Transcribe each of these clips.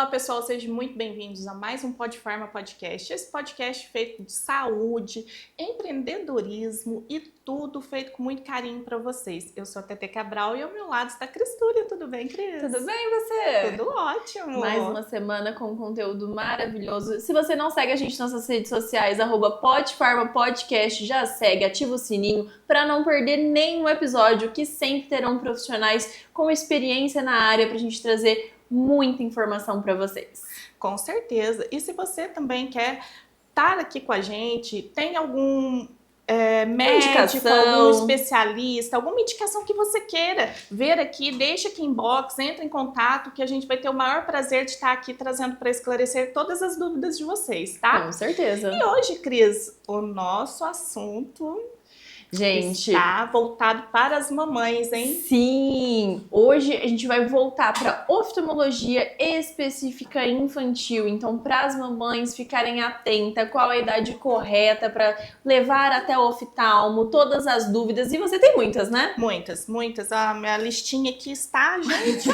Olá, pessoal, sejam muito bem-vindos a mais um Podfarma Podcast. Esse podcast feito de saúde, empreendedorismo e tudo feito com muito carinho para vocês. Eu sou a Tete Cabral e ao meu lado está a Cris Túlia. Tudo bem, Cris? Tudo bem, você? Tudo ótimo. Mais uma semana com conteúdo maravilhoso. Se você não segue a gente nas nossas redes sociais, @Podfarma Podcast, já segue, ativa o sininho para não perder nenhum episódio, que sempre terão profissionais com experiência na área para a gente trazer muita informação para vocês. Com certeza. E se você também quer estar aqui com a gente, tem algum médico, algum especialista, alguma indicação que você queira ver aqui, deixa aqui inbox, entra em contato, que a gente vai ter o maior prazer de estar aqui trazendo para esclarecer todas as dúvidas de vocês, tá? Com certeza. E hoje, Cris, o nosso assunto... Gente, está voltado para as mamães, hein? Sim! Hoje a gente vai voltar para oftalmologia específica infantil. Então, para as mamães ficarem atentas, qual a idade correta para levar até o oftalmo, todas as dúvidas. E você tem muitas, né? Muitas, muitas. A minha listinha aqui está, gente.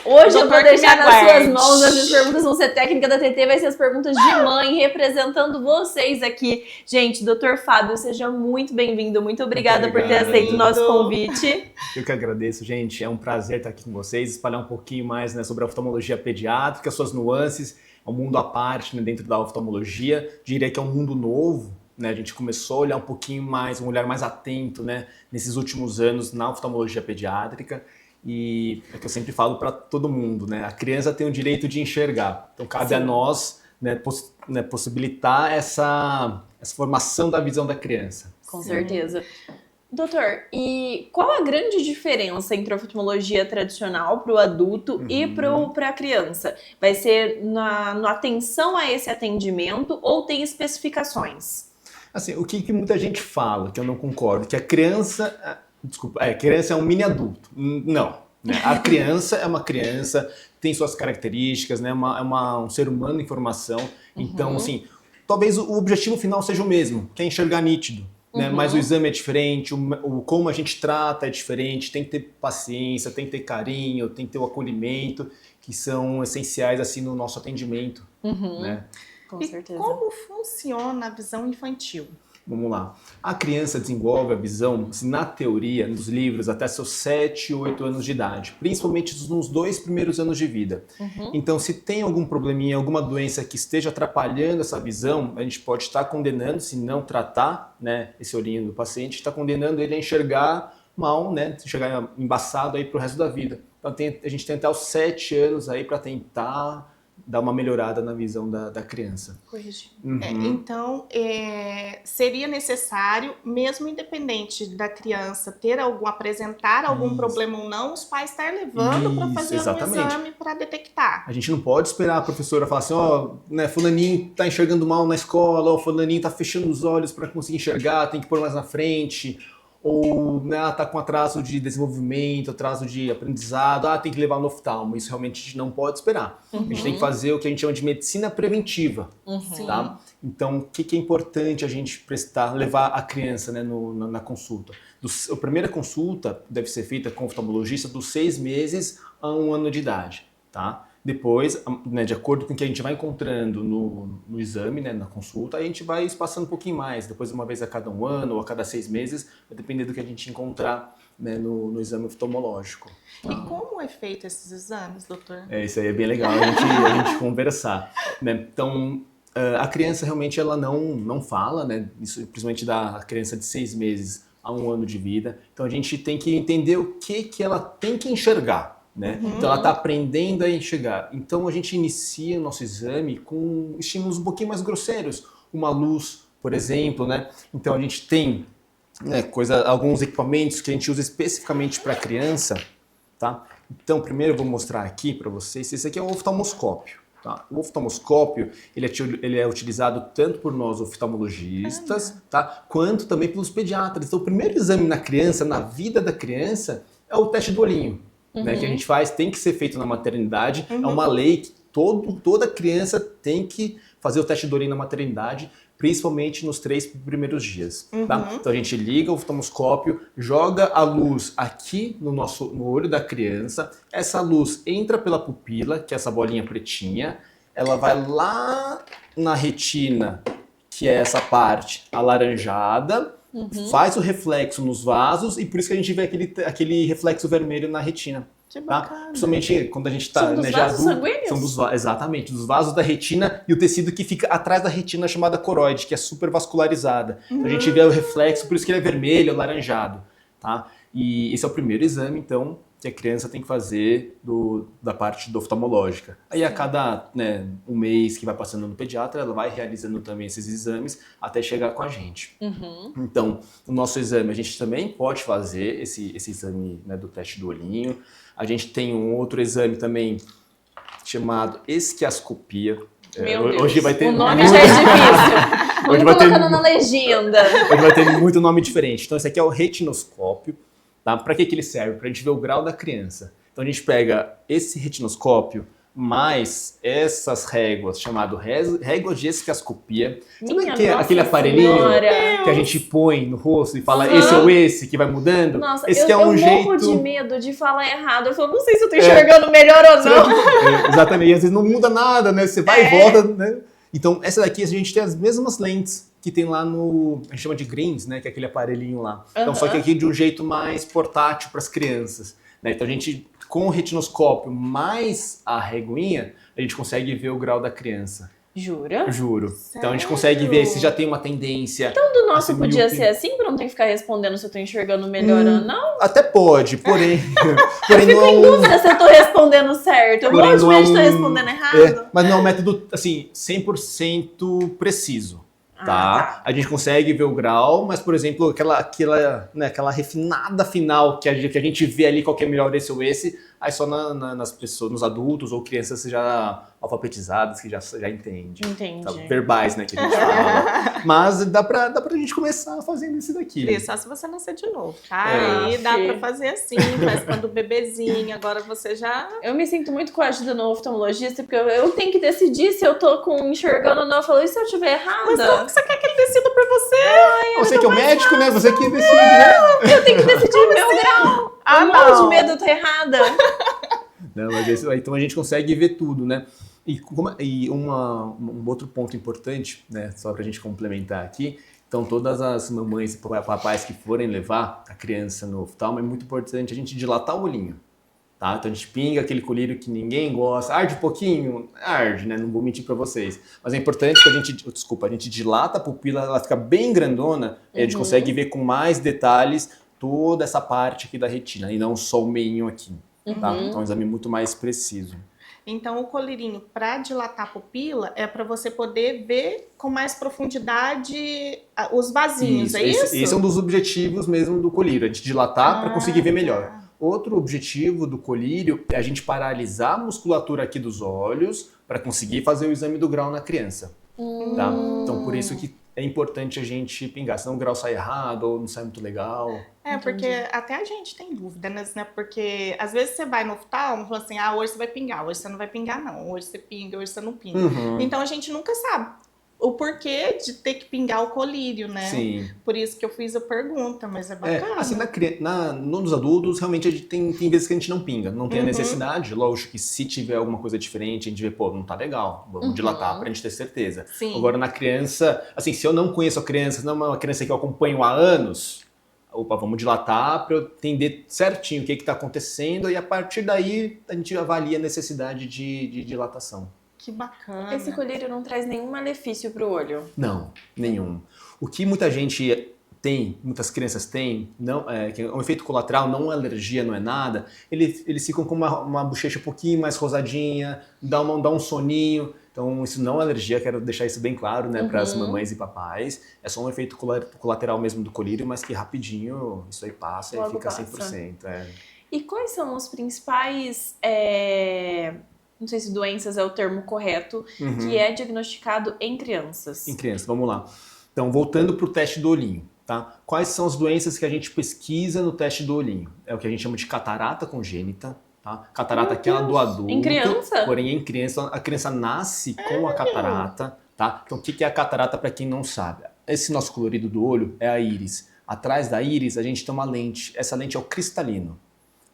Hoje eu vou deixar nas suas mãos. As perguntas vão ser técnica da TT, vai ser as perguntas de mãe, representando vocês aqui. Gente, Dr. Fábio, seja muito bem-vindo. Muito obrigada por ter aceito o nosso convite. Eu que agradeço, gente. É um prazer estar aqui com vocês, espalhar um pouquinho mais, né, sobre a oftalmologia pediátrica, suas nuances, é um mundo à parte, né, dentro da oftalmologia. Diria que é um mundo novo, né? A gente começou a olhar um pouquinho mais, um olhar mais atento, né, nesses últimos anos na oftalmologia pediátrica. E é que eu sempre falo para todo mundo, né? A criança tem o direito de enxergar. Então cabe a nós, né, possibilitar essa formação da visão da criança. Com certeza. Doutor, e qual a grande diferença entre a oftalmologia tradicional para o adulto e para a criança? Vai ser na atenção a esse atendimento ou tem especificações? Assim, o que muita gente fala, que eu não concordo, que a criança... criança é um mini adulto. Não. Né? A criança é uma criança, tem suas características, né? Um ser humano em formação. Então, assim, talvez o objetivo final seja o mesmo, que é enxergar nítido. Né? Mas o exame é diferente, como a gente trata é diferente, tem que ter paciência, tem que ter carinho, tem que ter o acolhimento, que são essenciais assim no nosso atendimento. Né? Com certeza. E como funciona a visão infantil? Vamos lá. A criança desenvolve a visão, assim, na teoria, nos livros, até seus 7, 8 anos de idade, principalmente nos 2 primeiros anos de vida. Então, se tem algum probleminha, alguma doença que esteja atrapalhando essa visão, a gente pode estar condenando, se não tratar, né, esse olhinho do paciente, está condenando ele a enxergar mal, né, enxergar embaçado aí para o resto da vida. Então, a gente tem até os 7 anos aí para tentar dar uma melhorada na visão da criança. Corrigir. Então, seria necessário, mesmo independente da criança apresentar algum problema ou não, os pais estar levando para fazer um exame para detectar. A gente não pode esperar a professora falar assim, né, fulaninho tá enxergando mal na escola, fulaninho tá fechando os olhos para conseguir enxergar, tem que pôr mais na frente. Ou, né, tá com atraso de desenvolvimento, atraso de aprendizado, tem que levar no oftalmo. Isso realmente a gente não pode esperar. A gente tem que fazer o que a gente chama de medicina preventiva. Tá? Então, o que é importante a gente levar a criança, né, na consulta? A primeira consulta deve ser feita com o oftalmologista dos 6 meses a 1 ano de idade. Tá? Depois, né, de acordo com o que a gente vai encontrando no exame, né, na consulta, a gente vai espaçando um pouquinho mais, depois uma vez a cada 1 ano ou a cada 6 meses, vai depender do que a gente encontrar, né, no exame oftalmológico. E como é feito esses exames, doutor? Isso aí é bem legal a gente conversar. Né? Então, a criança realmente ela não fala, né, isso, principalmente da criança de 6 meses a 1 ano de vida. Então, a gente tem que entender o que ela tem que enxergar. Né? Então ela está aprendendo a enxergar. Então a gente inicia o nosso exame com estímulos um pouquinho mais grosseiros, uma luz, por exemplo, né? Então a gente tem, né, alguns equipamentos que a gente usa especificamente para criança, tá? Então primeiro eu vou mostrar aqui para vocês. Esse aqui é o oftalmoscópio. Tá? O oftalmoscópio ele é utilizado tanto por nós oftalmologistas, tá? Quanto também pelos pediatras. Então o primeiro exame na criança, na vida da criança, é o teste do olhinho. Né, que a gente faz, tem que ser feito na maternidade. É uma lei que toda criança tem que fazer o teste do olhinho na maternidade principalmente nos 3 primeiros dias, tá? Então a gente liga o oftalmoscópio, joga a luz aqui no olho da criança, essa luz entra pela pupila, que é essa bolinha pretinha, ela vai lá na retina, que é essa parte alaranjada, faz o reflexo nos vasos e por isso que a gente vê aquele reflexo vermelho na retina. Que Tá? bacana. Principalmente quando a gente está São dos já vasos adulto. sanguíneos? Exatamente, dos vasos da retina e o tecido que fica atrás da retina chamada coroide, que é super vascularizada. Então, a gente vê o reflexo, por isso que ele é vermelho, alaranjado. Tá? E esse é o primeiro exame, então, que a criança tem que fazer da parte do oftalmológica. Aí a cada um mês que vai passando no pediatra, ela vai realizando também esses exames até chegar com a gente. Então, o nosso exame, a gente também pode fazer esse exame do teste do olhinho. A gente tem um outro exame também chamado esquiascopia. Meu Deus, hoje vai ter o nome já é difícil. Vamos colocando na legenda. Hoje vai ter muito nome diferente. Então, esse aqui é o retinoscópio. Tá? Para que ele serve? Para a gente ver o grau da criança. Então, a gente pega esse retinoscópio mais essas réguas, chamado réguas de esquiascopia. Sabe aquele aparelhinho que a gente põe no rosto e fala esse ou esse que vai mudando? Nossa, esse eu é um morro jeito... de medo de falar errado. Eu falo, não sei se eu tô enxergando melhor ou não. Exatamente, e às vezes não muda nada, né? Você vai e volta, né? Então, essa daqui a gente tem as mesmas lentes que tem lá a gente chama de greens, né? Que é aquele aparelhinho lá. Então, só que aqui de um jeito mais portátil para as crianças, né? Então, a gente, com o retinoscópio mais a reguinha, a gente consegue ver o grau da criança. Jura? Juro. Sério? Então, a gente consegue ver se já tem uma tendência. Então, do nosso assim, podia míope. ser assim, pra não ter que ficar respondendo se eu tô enxergando melhor ou não? Até pode, porém... Eu fico não é em dúvida se eu tô respondendo certo. Eu Porém, morro de não é medo de estar um- respondendo errado. mas não é um método, assim, 100% preciso. Tá? A gente consegue ver o grau, mas, por exemplo, aquela refinada final que a gente vê ali qual que é melhor esse ou esse, aí só nas pessoas, nos adultos ou crianças já alfabetizadas que já entendem. Entendi. Tá? Verbais, né, que a gente fala. Mas dá pra gente começar fazendo esse daqui. Cris, só se você nascer de novo, tá? É. Aí dá Fê. pra fazer assim, faz quando bebezinho, agora você já... Eu me sinto muito coagida no oftalmologista, porque eu tenho que decidir se eu tô enxergando ou não. Eu falo, e se eu estiver errada? Mas como que você quer que ele decida por você? Você que é o médico, né? Você que decide, né? Eu tenho que decidir o meu grau. Eu morro de medo de eu estar errada. Não, mas então a gente consegue ver tudo, né? E um outro ponto importante, né, só para a gente complementar aqui, então todas as mamães e papais que forem levar a criança no oftalmo, é muito importante a gente dilatar o olhinho, tá? Então a gente pinga aquele colírio que ninguém gosta, arde um pouquinho, arde, né? Não vou mentir para vocês, mas é importante que a gente dilata a pupila, ela fica bem grandona, e a gente consegue ver com mais detalhes toda essa parte aqui da retina, e não só o meinho aqui, tá? Então é um exame muito mais preciso. Então, o colírio para dilatar a pupila é para você poder ver com mais profundidade os vasinhos, é isso? Esse é um dos objetivos mesmo do colírio, a gente dilatar para conseguir ver melhor. Outro objetivo do colírio é a gente paralisar a musculatura aqui dos olhos para conseguir fazer o exame do grau na criança. Tá? Então, por isso que é importante a gente pingar, senão o grau sai errado ou não sai muito legal. É, porque até a gente tem dúvida, né? Porque às vezes você vai no oftalmo e fala assim, hoje você vai pingar, hoje você não vai pingar não, hoje você pinga, hoje você não pinga. Então a gente nunca sabe o porquê de ter que pingar o colírio, né? Sim. Por isso que eu fiz a pergunta, mas é bacana. Assim, nos adultos, realmente a gente tem vezes que a gente não pinga, não tem a necessidade. Lógico que se tiver alguma coisa diferente, a gente vê, pô, não tá legal, vamos dilatar pra gente ter certeza. Sim. Agora, na criança, assim, se eu não conheço a criança, se não é uma criança que eu acompanho há anos, opa, vamos dilatar para eu entender certinho o que está acontecendo e a partir daí a gente avalia a necessidade de dilatação. Que bacana. Esse colírio não traz nenhum malefício pro olho. Não, nenhum. O que muita gente tem, muitas crianças têm, que é um efeito colateral, não é alergia, não é nada, eles ficam com uma bochecha um pouquinho mais rosadinha, dá um soninho. Então, isso não é alergia, quero deixar isso bem claro, né, para as mamães e papais. É só um efeito colateral mesmo do colírio, mas que rapidinho isso aí passa Logo e fica passa. 100%. E quais são os principais, não sei se doenças é o termo correto, que é diagnosticado em crianças? Em crianças, vamos lá. Então, voltando para o teste do olhinho, tá? Quais são as doenças que a gente pesquisa no teste do olhinho? É o que a gente chama de catarata congênita. Tá? Catarata é aquela do adulto, Em criança? porém em criança, a criança nasce com a catarata, tá? Então, o que é a catarata para quem não sabe? Esse nosso colorido do olho é a íris. Atrás da íris, a gente tem uma lente. Essa lente é o cristalino.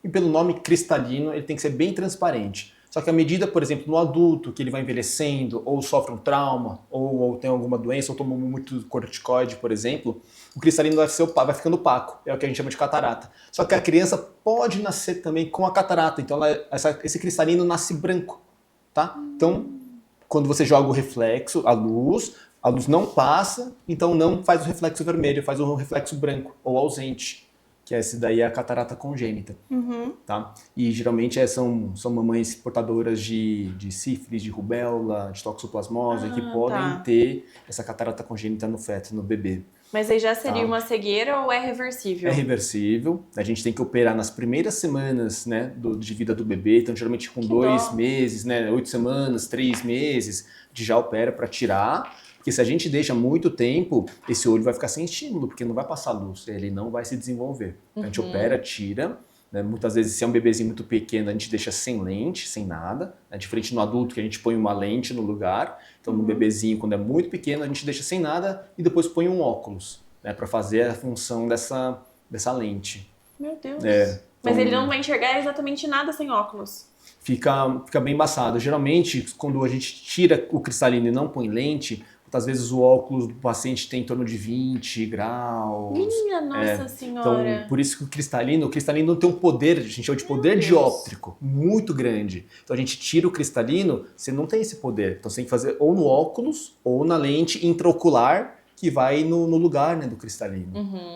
E pelo nome cristalino, ele tem que ser bem transparente. Só que à medida, por exemplo, no adulto, que ele vai envelhecendo, ou sofre um trauma, ou tem alguma doença, ou toma muito corticoide, por exemplo, o cristalino vai ficando opaco. É o que a gente chama de catarata. Só que a criança pode nascer também com a catarata. Então, esse cristalino nasce branco, tá? Então, quando você joga o reflexo, a luz não passa, então não faz o reflexo vermelho, faz o reflexo branco, ou ausente. Que esse daí é a catarata congênita, tá? E geralmente são mamães portadoras de sífilis, de rubéola, de toxoplasmose, que podem ter essa catarata congênita no feto, no bebê. Mas aí já seria uma cegueira ou é reversível? É reversível. A gente tem que operar nas primeiras semanas, né, de vida do bebê. Então, geralmente com 2 meses, né, 8 semanas, 3 meses, a gente já opera para tirar. Porque se a gente deixa muito tempo, esse olho vai ficar sem estímulo, porque não vai passar luz, ele não vai se desenvolver. Então, a gente opera, tira. Né? Muitas vezes, se é um bebezinho muito pequeno, a gente deixa sem lente, sem nada. Né? Diferente no adulto, que a gente põe uma lente no lugar. Então, no bebezinho, quando é muito pequeno, a gente deixa sem nada e depois põe um óculos, né? Para fazer a função dessa lente. Meu Deus. Então, mas ele não vai enxergar exatamente nada sem óculos. Fica bem embaçado. Geralmente, quando a gente tira o cristalino e não põe lente, às vezes o óculos do paciente tem em torno de 20 graus. Minha Nossa Senhora! Então, por isso que o cristalino tem um poder, a gente chama de poder dióptrico, muito grande. Então a gente tira o cristalino, você não tem esse poder. Então você tem que fazer ou no óculos ou na lente intraocular, que vai no lugar, né, do cristalino.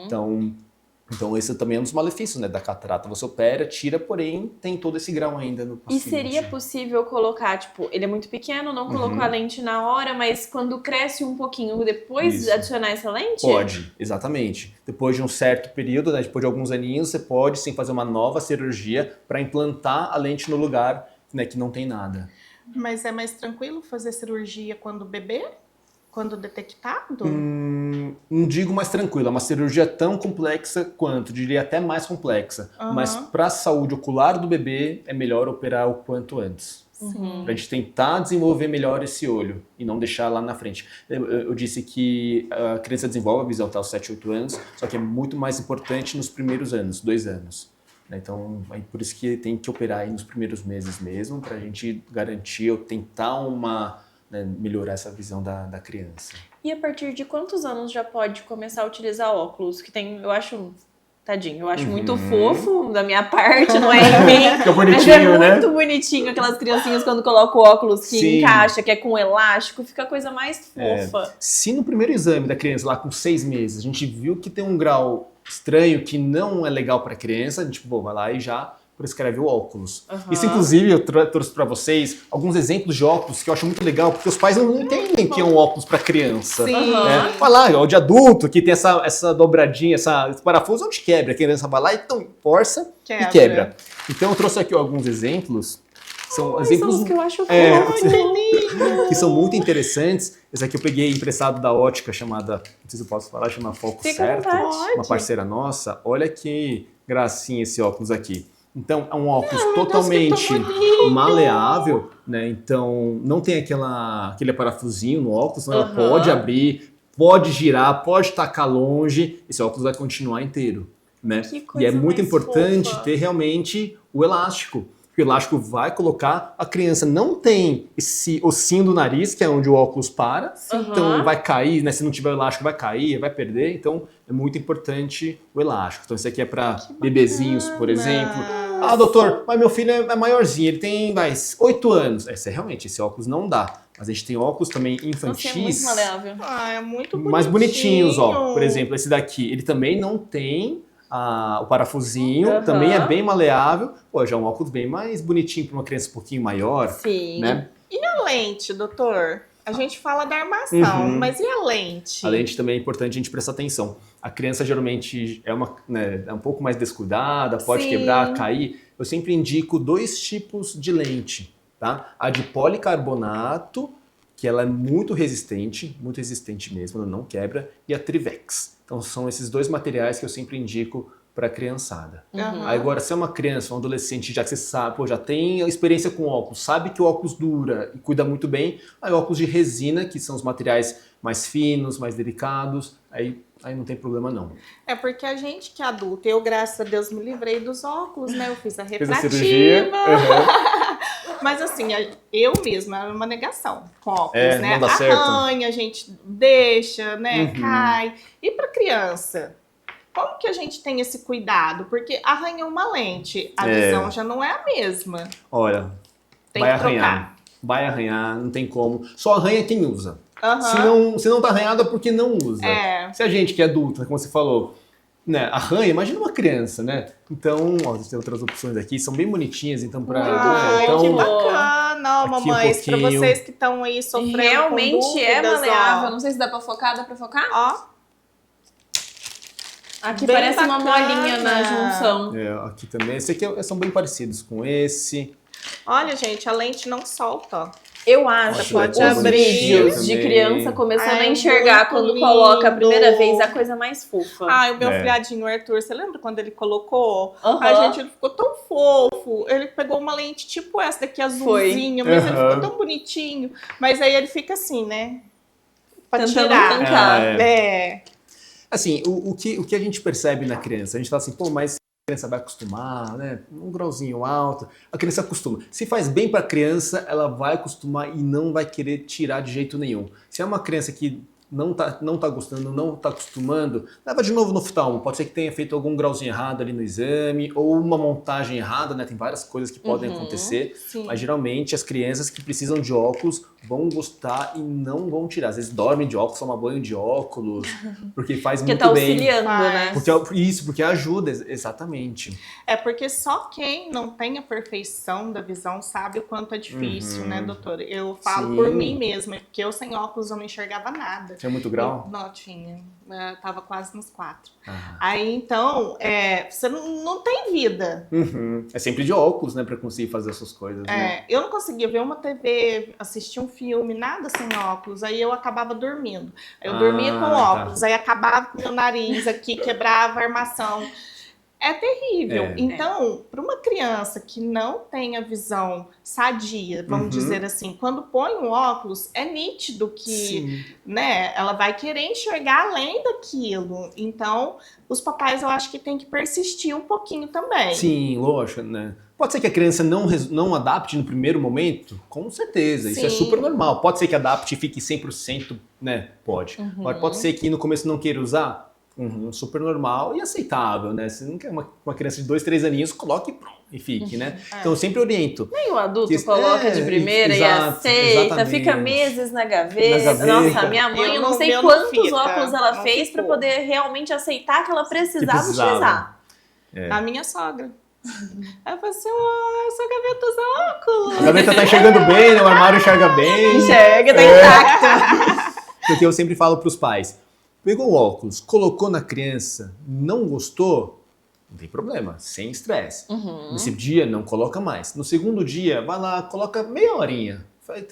Então esse também é um dos malefícios, né, da catarata. Você opera, tira, porém tem todo esse grau ainda no paciente. E seria possível colocar, tipo, ele é muito pequeno, não colocou a lente na hora, mas quando cresce um pouquinho, depois adicionar essa lente? Pode, exatamente. Depois de um certo período, né, depois de alguns aninhos, você pode sim fazer uma nova cirurgia para implantar a lente no lugar, né, que não tem nada. Mas é mais tranquilo fazer cirurgia quando bebê? Quando detectado? Não digo mais tranquilo, é uma cirurgia tão complexa quanto, diria até mais complexa. Mas para a saúde ocular do bebê, é melhor operar o quanto antes. Para a gente tentar desenvolver melhor esse olho e não deixar lá na frente. Eu disse que a criança desenvolve a visão até os 7, 8 anos, só que é muito mais importante nos primeiros anos, 2 anos. Então, é por isso que tem que operar aí nos primeiros meses mesmo, para a gente garantir ou tentar melhorar essa visão da criança. E a partir de quantos anos já pode começar a utilizar óculos? Que tem, eu acho, tadinho, eu acho muito fofo da minha parte, não é em mim. Fica bonitinho, mas é muito bonitinho aquelas criancinhas quando colocam o óculos que encaixa, que é com elástico, fica a coisa mais fofa. Se no primeiro exame da criança, lá com 6 meses, a gente viu que tem um grau estranho que não é legal para a criança, a gente vai lá e já prescreve o óculos. Isso, inclusive, eu trouxe para vocês alguns exemplos de óculos que eu acho muito legal, porque os pais não entendem que é um óculos para criança. Vai lá, o de adulto, que tem essa dobradinha, esse parafuso, onde quebra. A criança vai lá e força e quebra. Então, eu trouxe aqui alguns exemplos. São exemplos que eu acho que são muito interessantes. Esse aqui eu peguei emprestado da ótica chamada, não sei se eu posso falar, chama Foco Certo. Uma parceira nossa. Olha que gracinha esse óculos aqui. Então, é um óculos totalmente maleável, né? Então, não tem aquele parafusinho no óculos, ela pode abrir, pode girar, pode tacar longe, esse óculos vai continuar inteiro, né? E é muito importante ter realmente o elástico. Porque o elástico vai colocar, a criança não tem esse ossinho do nariz, que é onde o óculos para, então vai cair, né? Se não tiver o elástico vai cair, vai perder, então é muito importante o elástico. Então isso aqui é para bebezinhos, por exemplo. Ah, doutor, mas meu filho é maiorzinho, ele tem 8 anos. Realmente, esse óculos não dá. Mas a gente tem óculos também infantis. É muito maleável. É muito bonitinho. Mais bonitinhos, ó. Por exemplo, esse daqui, ele também não tem o parafusinho, também é bem maleável. Pô, já é um óculos bem mais bonitinho para uma criança um pouquinho maior. Sim. Né? E a lente, doutor? A gente fala da armação, mas e a lente? A lente também é importante a gente prestar atenção. A criança geralmente é um pouco mais descuidada, pode quebrar, cair. Eu sempre indico 2 tipos de lente, tá? A de policarbonato, que ela é muito resistente mesmo, ela não quebra, e a Trivex. Então são esses 2 materiais que eu sempre indico para a criançada. Uhum. Agora, se é uma criança, um adolescente, já que você sabe, já tem experiência com óculos, sabe que o óculos dura e cuida muito bem, aí óculos de resina, que são os materiais mais finos, mais delicados, aí não tem problema não. É porque a gente que é adulto, eu, graças a Deus, me livrei dos óculos, né? Eu fiz a Fez a refrativa. cirurgia. Mas assim, eu mesma era uma negação com óculos, né? Não dá certo. Arranha, a gente deixa, né? Uhum. Cai. E para criança? Como que a gente tem esse cuidado? Porque arranha uma lente, a visão já não é a mesma. Olha, Tem vai que trocar. arranhar. Vai arranhar, não tem como. Só arranha quem usa. Uhum. Se não tá arranhado é porque não usa. É. Se a gente que é adulto, como você falou, né, arranha, imagina uma criança, né? Então, ó, tem outras opções aqui, são bem bonitinhas, então pra... Ai, então, que bacana, aqui mamães, pra pouquinho. vocês que estão aí sofrendo Realmente com é dúvidas, maleável. ó. Não sei se dá pra focar. Dá pra focar? Ó, Aqui bem parece uma bacana. molinha na junção. aqui também, esse aqui são bem parecidos com esse. olha, gente, a lente não solta, ó. Eu acho Pode os abrir vídeos de também. criança começando a Ai, enxergar muito quando lindo. coloca a primeira vez a coisa mais fofa. Ai, o meu É. filhadinho Arthur, você lembra quando ele colocou? Aham. Ai, gente, ele ficou tão fofo. Ele pegou uma lente tipo essa daqui, azulzinha, mas ele Aham. ficou tão bonitinho. Mas aí ele fica assim, né? Pra Tentando tirar. arrancar. É. Assim, o que a gente percebe na criança? A gente fala assim, pô, mas a criança vai acostumar, né? Um grauzinho alto, a criança acostuma. Se faz bem para a criança, ela vai acostumar e não vai querer tirar de jeito nenhum. Se é uma criança que não tá gostando, não tá acostumando, leva de novo no oftalmo. Pode ser que tenha feito algum grauzinho errado ali no exame, ou uma montagem errada, né? Tem várias coisas que podem acontecer. Sim. Mas geralmente as crianças que precisam de óculos vão gostar e não vão tirar. Às vezes dormem de óculos, tomam banho de óculos, porque faz Porque muito tá bem. auxiliando, né? Porque ajuda, exatamente. É porque só quem não tem a perfeição da visão sabe o quanto é difícil, né, doutora? Eu falo Sim. por mim mesma, porque eu sem óculos eu não enxergava nada. Tinha muito grau? Não tinha. Tava quase nos 4. Ah. Aí, então, você não tem vida. Uhum. É sempre de óculos, né, pra conseguir fazer essas coisas, né? Eu não conseguia ver uma TV, assistir um filme, nada sem óculos. Aí eu acabava dormindo. Aí eu dormia com tá. óculos, aí acabava com meu nariz aqui, quebrava a armação. É terrível. É. Então, para uma criança que não tem a visão sadia, vamos dizer assim, quando põe um óculos, é nítido que, Sim. né, ela vai querer enxergar além daquilo. Então, os papais, eu acho que tem que persistir um pouquinho também. Sim, lógico, né? Pode ser que a criança não adapte no primeiro momento? Com certeza, isso é Sim. super normal. Pode ser que adapte e fique 100%, né? Pode. Mas pode ser que no começo não queira usar? Super normal e aceitável, né? Se não quer uma criança de 2, 3 aninhos, coloque e pronto, e fique, né? Então eu sempre oriento. Nem o adulto Que- coloca de primeira exato, e aceita, exatamente. fica meses na gaveta. Na gaveta. Nossa, minha mãe, eu não sei meu quantos fica, óculos ela não fez pra ficou. poder realmente aceitar que ela precisava utilizar. A minha sogra. Ela falou assim, sua gaveta usa óculos. A gaveta tá enxergando bem, né? O armário enxerga bem. Enxerga, tá intacta. Porque eu sempre falo pros pais, pegou o óculos, colocou na criança, não gostou, não tem problema, sem estresse. Nesse dia, não coloca mais. No segundo dia, vai lá, coloca meia horinha.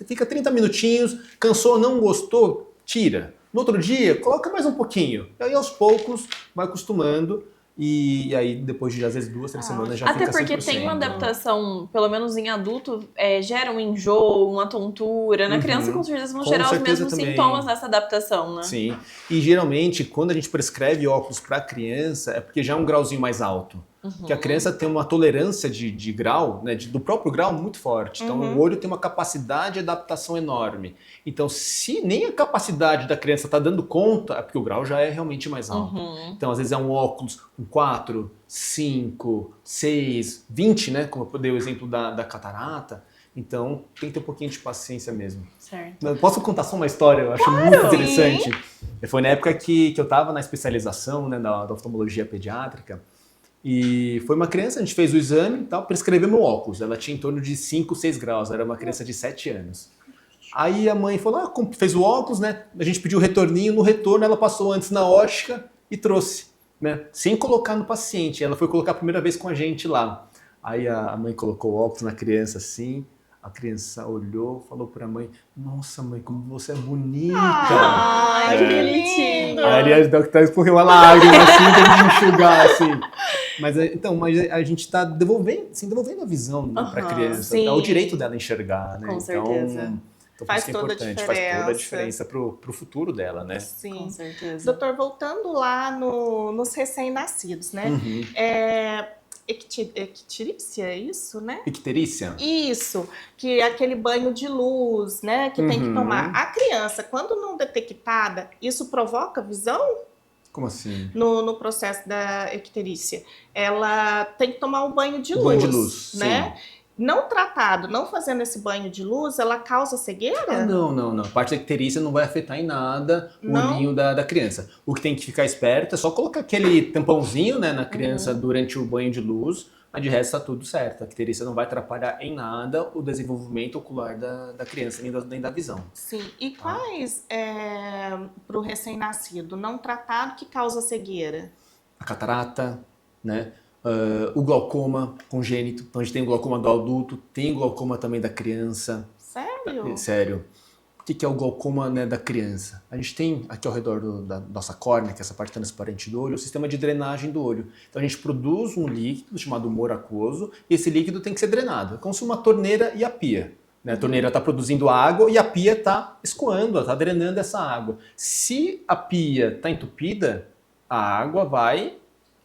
Fica 30 minutinhos, cansou, não gostou, tira. No outro dia, coloca mais um pouquinho. E aí, aos poucos, vai acostumando. E aí, depois de, às vezes, 2, 3 semanas, já Até fica 100%. porque tem uma adaptação, pelo menos em adulto, gera um enjoo, uma tontura. Na criança, com certeza, vão Com gerar os certeza mesmos também. sintomas nessa adaptação, né? Sim. E geralmente, quando a gente prescreve óculos para criança, é porque já é um grauzinho mais alto. Porque a criança tem uma tolerância de grau, né, do próprio grau muito forte. Então, o olho tem uma capacidade de adaptação enorme. Então, se nem a capacidade da criança está dando conta, é porque o grau já é realmente mais alto. Então, às vezes é um óculos com 4, 5, 6, 20, né? Como eu dei o exemplo da catarata. Então, tem que ter um pouquinho de paciência mesmo. Certo. Eu posso contar só uma história? Eu acho muito interessante. Foi na época que eu estava na especialização, né, da oftalmologia pediátrica. E foi uma criança, a gente fez o exame e tal, prescreveu meu óculos. Ela tinha em torno de 5, 6 graus, era uma criança de 7 anos. Aí a mãe falou, fez o óculos, né? A gente pediu o retorninho, no retorno ela passou antes na ótica e trouxe, né? Sem colocar no paciente. Ela foi colocar a primeira vez com a gente lá. Aí a mãe colocou o óculos na criança assim, a criança olhou, falou pra mãe, nossa mãe, como você é bonita. Ai, que É. lindo. Aí a doctora escorreu uma lágrima assim, teve que enxugar assim. Mas a gente está devolvendo a visão para a criança, dá o direito dela enxergar, né? Com certeza. Então faz isso é importante, faz toda a diferença pro futuro dela, né? Sim. Com certeza. Doutor, voltando lá nos recém-nascidos, né? Icterícia, é isso, né? Icterícia? Isso, que é aquele banho de luz, né? Que tem que tomar. A criança, quando não detectada, isso provoca visão? Como assim? No processo da icterícia. Ela tem que tomar um banho de luz. Banho de luz, né? sim. Não tratado, não fazendo esse banho de luz, ela causa cegueira? Não. A parte da icterícia não vai afetar em nada o olhinho da criança. O que tem que ficar esperto é só colocar aquele tampãozinho, né, na criança durante o banho de luz, mas de resto tá tudo certo. A icterícia não vai atrapalhar em nada o desenvolvimento ocular da criança, nem da visão. Sim. E quais, para o recém-nascido, não tratado, que causa cegueira? A catarata, né? O glaucoma congênito. Então a gente tem o glaucoma do adulto, tem o glaucoma também da criança. Sério? Sério. O que é o glaucoma, né, da criança? A gente tem aqui ao redor da nossa córnea, que é essa parte transparente do olho, o sistema de drenagem do olho. Então a gente produz um líquido chamado humor aquoso e esse líquido tem que ser drenado. É como se uma torneira e a pia. Né? A torneira está produzindo água e a pia está escoando, está drenando essa água. Se a pia está entupida, a água vai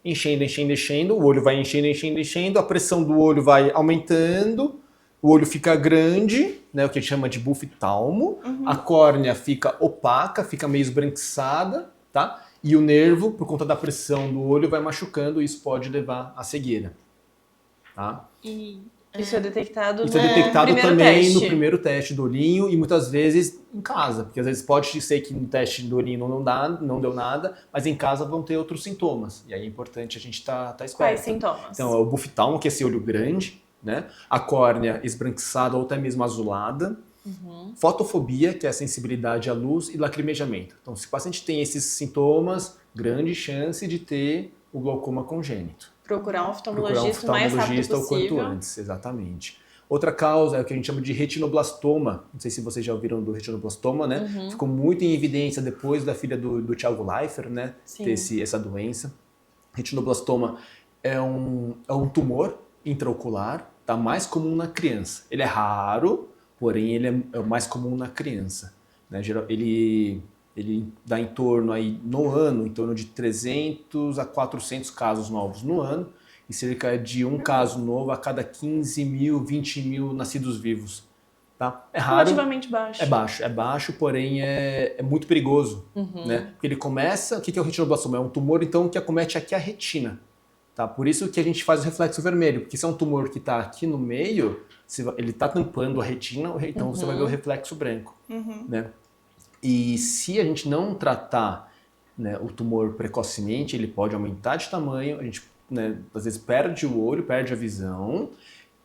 enchendo, o olho vai enchendo, a pressão do olho vai aumentando, o olho fica grande, né, o que a gente chama de buftalmo, a córnea fica opaca, fica meio esbranquiçada, tá? E o nervo, por conta da pressão do olho, vai machucando e isso pode levar à cegueira, tá? Isso é detectado Isso é detectado também teste. no primeiro teste do olhinho e muitas vezes em casa, porque às vezes pode ser que no teste do olhinho não deu nada, mas em casa vão ter outros sintomas. E aí é importante a gente tá esperto. Quais sintomas? Então, é o buftalmo, que é esse olho grande, né? A córnea esbranquiçada ou até mesmo azulada. Fotofobia, que é a sensibilidade à luz, e lacrimejamento. Então, se o paciente tem esses sintomas, grande chance de ter o glaucoma congênito. Procurar um oftalmologista o mais rápido possível. O quanto antes, exatamente. Outra causa é o que a gente chama de retinoblastoma. Não sei se vocês já ouviram do retinoblastoma, né? Ficou muito em evidência depois da filha do Thiago Leifert, né? Sim. Ter essa doença. Retinoblastoma é um tumor intraocular, tá? Mais comum na criança. Ele é raro, porém ele é mais comum na criança. Né? Ele dá em torno de 300 a 400 casos novos no ano e cerca de um caso novo a cada 15 mil, 20 mil nascidos vivos. Tá? É raro. Relativamente baixo. É baixo, porém é muito perigoso. Né? Porque ele começa... O que é o retinoblastoma? É um tumor então que acomete aqui a retina. Tá? Por isso que a gente faz o reflexo vermelho, porque se é um tumor que está aqui no meio, ele está tampando a retina, então você vai ver o reflexo branco. Né? E se a gente não tratar, né, o tumor precocemente, ele pode aumentar de tamanho, a gente, né, às vezes perde o olho, perde a visão,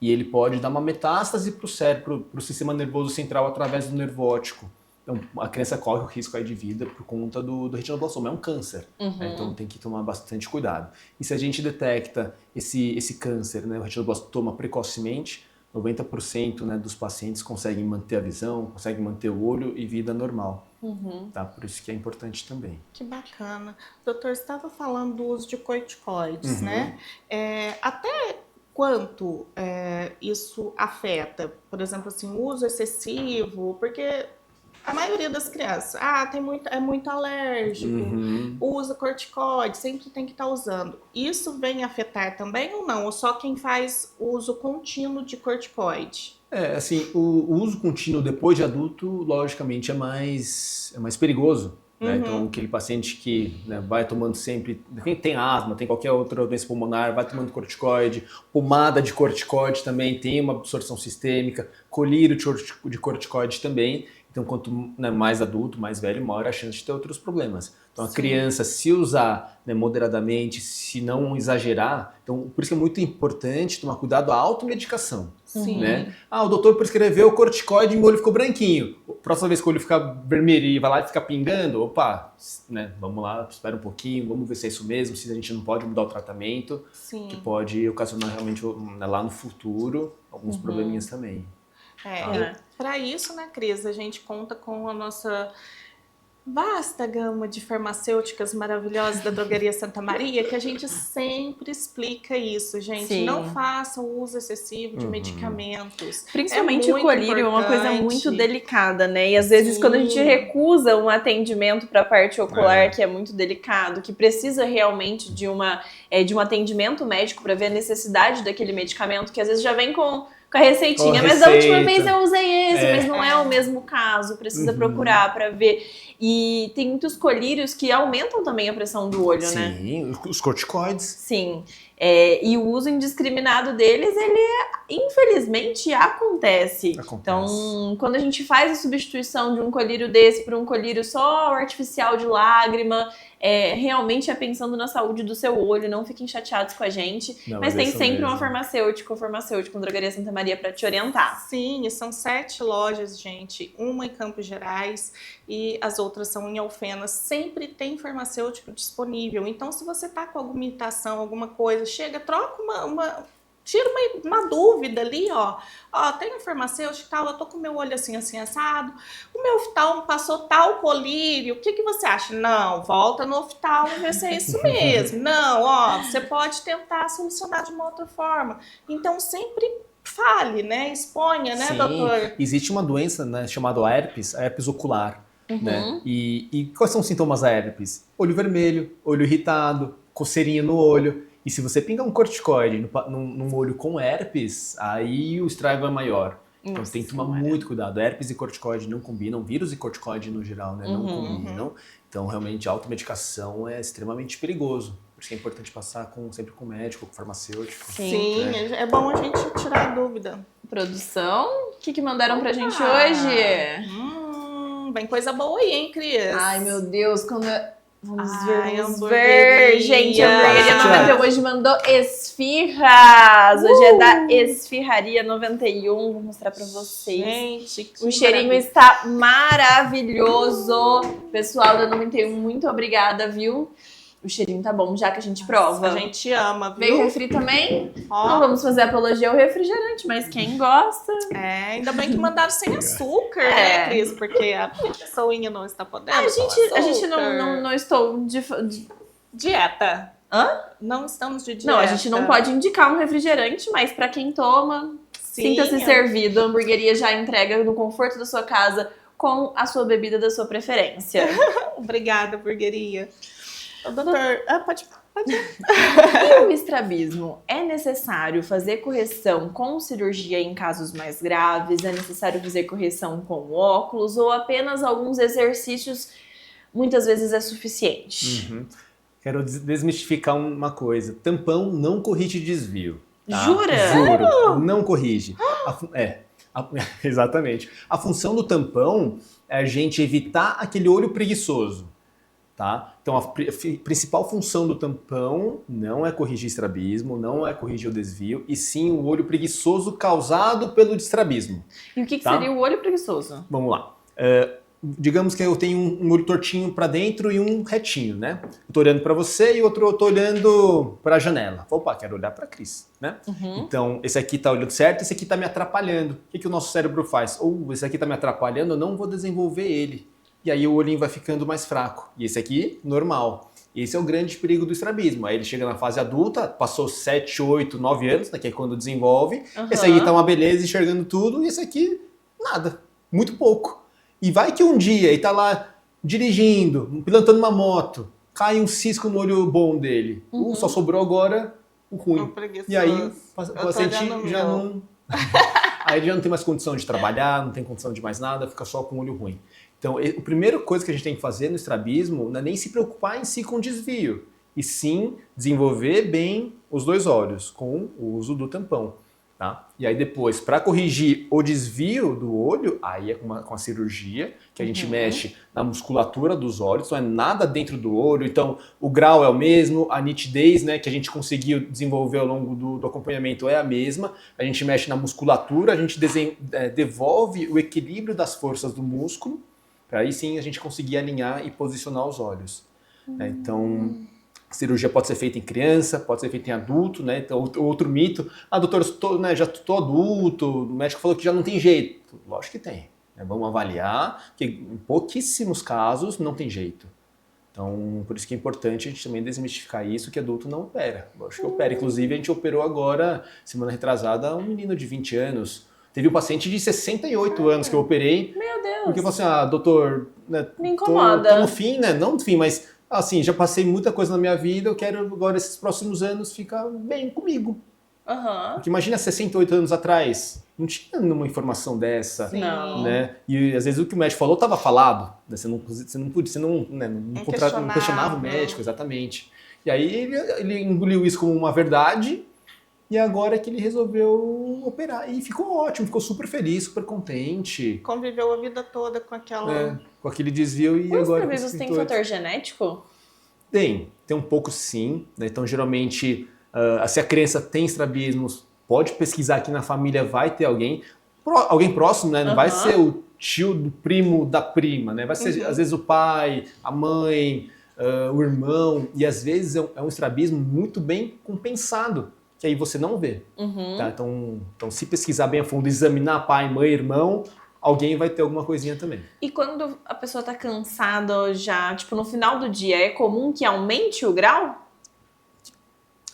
e ele pode dar uma metástase para o cérebro, para o sistema nervoso central através do nervo óptico. Então a criança corre o risco aí de vida por conta do retinoblastoma, é um câncer, né, então tem que tomar bastante cuidado. E se a gente detecta esse câncer, né, o retinoblastoma precocemente, 90%, né, dos pacientes conseguem manter a visão, conseguem manter o olho e vida normal. Tá? Por isso que é importante também. Que bacana. Doutor, você estava falando do uso de corticoides, né? Até quanto isso afeta? Por exemplo, assim, o uso excessivo, porque a maioria das crianças é muito alérgico, usa corticoide, sempre tem que estar usando. Isso vem afetar também ou não? Ou só quem faz uso contínuo de corticoide? Assim, o uso contínuo depois de adulto, logicamente, é mais perigoso. Né? Então, aquele paciente que, né, vai tomando sempre, tem asma, tem qualquer outra doença pulmonar, vai tomando corticoide, pomada de corticoide também tem uma absorção sistêmica, colírio de corticoide também. Então, quanto, né, mais adulto, mais velho, maior a chance de ter outros problemas. Então, a criança, se usar, né, moderadamente, se não exagerar, então, por isso que é muito importante tomar cuidado à automedicação. Né? O doutor prescreveu corticoide e meu olho ficou branquinho. Próxima vez que o olho ficar vermelho e vai lá e ficar pingando, né, vamos lá, espera um pouquinho, vamos ver se é isso mesmo, se a gente não pode mudar o tratamento, que pode ocasionar realmente, né, lá no futuro alguns probleminhas também. Para isso, né, Cris, a gente conta com a nossa vasta gama de farmacêuticas maravilhosas da Drogaria Santa Maria, que a gente sempre explica isso, gente. Sim. Não faça o uso excessivo de medicamentos. Principalmente o colírio é uma coisa muito delicada, né? E às vezes quando a gente recusa um atendimento para a parte ocular, que é muito delicado, que precisa realmente de um atendimento médico para ver a necessidade daquele medicamento, que às vezes já vem com a receitinha, mas da última vez eu usei esse, mas não é o mesmo caso, precisa procurar para ver. E tem muitos colírios que aumentam também a pressão do olho, né? Sim, os corticoides. Sim, e o uso indiscriminado deles, ele infelizmente acontece. Então, quando a gente faz a substituição de um colírio desse por um colírio só artificial de lágrima, realmente é pensando na saúde do seu olho, não fiquem chateados com a gente. Mas tem sempre uma farmacêutica com Drogaria Santa Maria para te orientar. Sim, e são 7 lojas, gente. Uma em Campos Gerais e as outras são em Alfenas. Sempre tem farmacêutico disponível. Então, se você tá com alguma irritação, alguma coisa, chega, troca tira uma dúvida ali, ó. Ó, tem um farmacêutico tal, eu tô com o meu olho assim, assim, assado. O meu oftalmo passou tal colírio. O que você acha? Não, volta no oftalmo e vê se é isso mesmo. Não, ó, você pode tentar solucionar de uma outra forma. Então, sempre fale, né? Exponha, né, doutor? Existe uma doença, né, chamada herpes, a herpes ocular. Né? E quais são os sintomas da herpes? Olho vermelho, olho irritado, coceirinha no olho. E se você pingar um corticoide num olho com herpes, aí o estrago é maior. Então você tem que tomar muito cuidado. Herpes e corticoide não combinam, vírus e corticoide no geral, né? Não combinam. Então realmente a automedicação é extremamente perigoso. Por isso que é importante passar sempre com médico, com farmacêutico. Sim, é bom a gente tirar a dúvida. Produção, o que mandaram pra gente hoje? Vem coisa boa aí, hein, Cris? Ai, meu Deus, Vamos ver. Gente, a Hamburgueria 91 hoje mandou esfirras. Hoje é da Esfirraria 91. Vou mostrar pra vocês. Gente, o cheirinho está maravilhoso. Pessoal da 91, muito obrigada, viu? O cheirinho tá bom, já que a gente prova. A gente ama, viu? Veio refri também? Não vamos fazer apologia ao refrigerante, mas quem gosta... ainda bem que mandaram sem açúcar, né, Cris? Porque a pessoinha não está podendo. A gente não estou de dieta. Não estamos de dieta. Não, a gente não pode indicar um refrigerante, mas pra quem toma, sinta-se servido. A hamburgueria já entrega no conforto da sua casa com a sua bebida da sua preferência. Obrigada, hamburgueria. Doutor, pode. E o estrabismo? É necessário fazer correção com cirurgia em casos mais graves? É necessário fazer correção com óculos? Ou apenas alguns exercícios muitas vezes é suficiente? Quero desmistificar uma coisa. Tampão não corrige desvio. Tá? Jura? Juro, não corrige. Exatamente. A função do tampão é a gente evitar aquele olho preguiçoso. Tá? Então, a principal função do tampão não é corrigir estrabismo, não é corrigir o desvio, e sim o olho preguiçoso causado pelo estrabismo. E o que seria o olho preguiçoso? Vamos lá. Digamos que eu tenho um olho tortinho para dentro e um retinho, né? Eu tô olhando para você e o outro eu tô olhando para a janela. Opa, quero olhar para a Cris, né? Então, esse aqui tá olhando certo, esse aqui tá me atrapalhando. O que o nosso cérebro faz? Esse aqui tá me atrapalhando, eu não vou desenvolver ele. E aí o olhinho vai ficando mais fraco. E esse aqui, normal. Esse é o grande perigo do estrabismo. Aí ele chega na fase adulta, passou 7, 8, 9 anos, né, que é quando desenvolve. Esse aqui tá uma beleza, enxergando tudo, e esse aqui, nada. Muito pouco. E vai que um dia ele tá lá dirigindo, pilotando uma moto, cai um cisco no olho bom dele. Só sobrou agora o ruim. E aí o paciente já não... Aí ele já não tem mais condição de trabalhar, não tem condição de mais nada, fica só com o olho ruim. Então, a primeira coisa que a gente tem que fazer no estrabismo não é nem se preocupar em si com o desvio, e sim desenvolver bem os dois olhos com o uso do tampão. Tá? E aí depois, para corrigir o desvio do olho, aí é com a cirurgia, que a gente mexe na musculatura dos olhos, não é nada dentro do olho, então o grau é o mesmo, a nitidez, né, que a gente conseguiu desenvolver ao longo do acompanhamento é a mesma, a gente mexe na musculatura, a gente devolve o equilíbrio das forças do músculo, para aí sim a gente conseguir alinhar e posicionar os olhos. Então, a cirurgia pode ser feita em criança, pode ser feita em adulto, né? Então, outro mito, doutor, já estou adulto, o médico falou que já não tem jeito. Lógico que tem. né? Vamos avaliar, porque em pouquíssimos casos não tem jeito. Então, por isso que é importante a gente também desmistificar isso, que adulto não opera. Eu acho que opera. Inclusive, a gente operou agora, semana retrasada, um menino de 20 anos. Teve um paciente de 68 anos que eu operei. Meu Deus! Porque eu falei assim, doutor, né, Me incomoda. tô no fim, né? Não no fim, mas assim, já passei muita coisa na minha vida, eu quero agora esses próximos anos ficar bem comigo. Porque imagina 68 anos atrás, não tinha nenhuma informação dessa, Não. né? E às vezes o que o médico falou estava falado, né? Você não questionava o médico, exatamente. E aí ele engoliu isso como uma verdade e agora é que ele resolveu operar. E ficou ótimo, ficou super feliz, super contente. Conviveu a vida toda com aquela... Com aquele desvio e Os agora... previstos têm fator genético? Tem um pouco sim, né? Então geralmente... se a criança tem estrabismos, pode pesquisar aqui na família, vai ter alguém próximo, né? Não vai ser o tio do primo da prima, né? Vai ser às vezes o pai, a mãe, o irmão, e às vezes é um estrabismo muito bem compensado, que aí você não vê. Tá? Então se pesquisar bem a fundo, examinar pai, mãe, irmão, alguém vai ter alguma coisinha também. E quando a pessoa tá cansada já, tipo no final do dia, é comum que aumente o grau?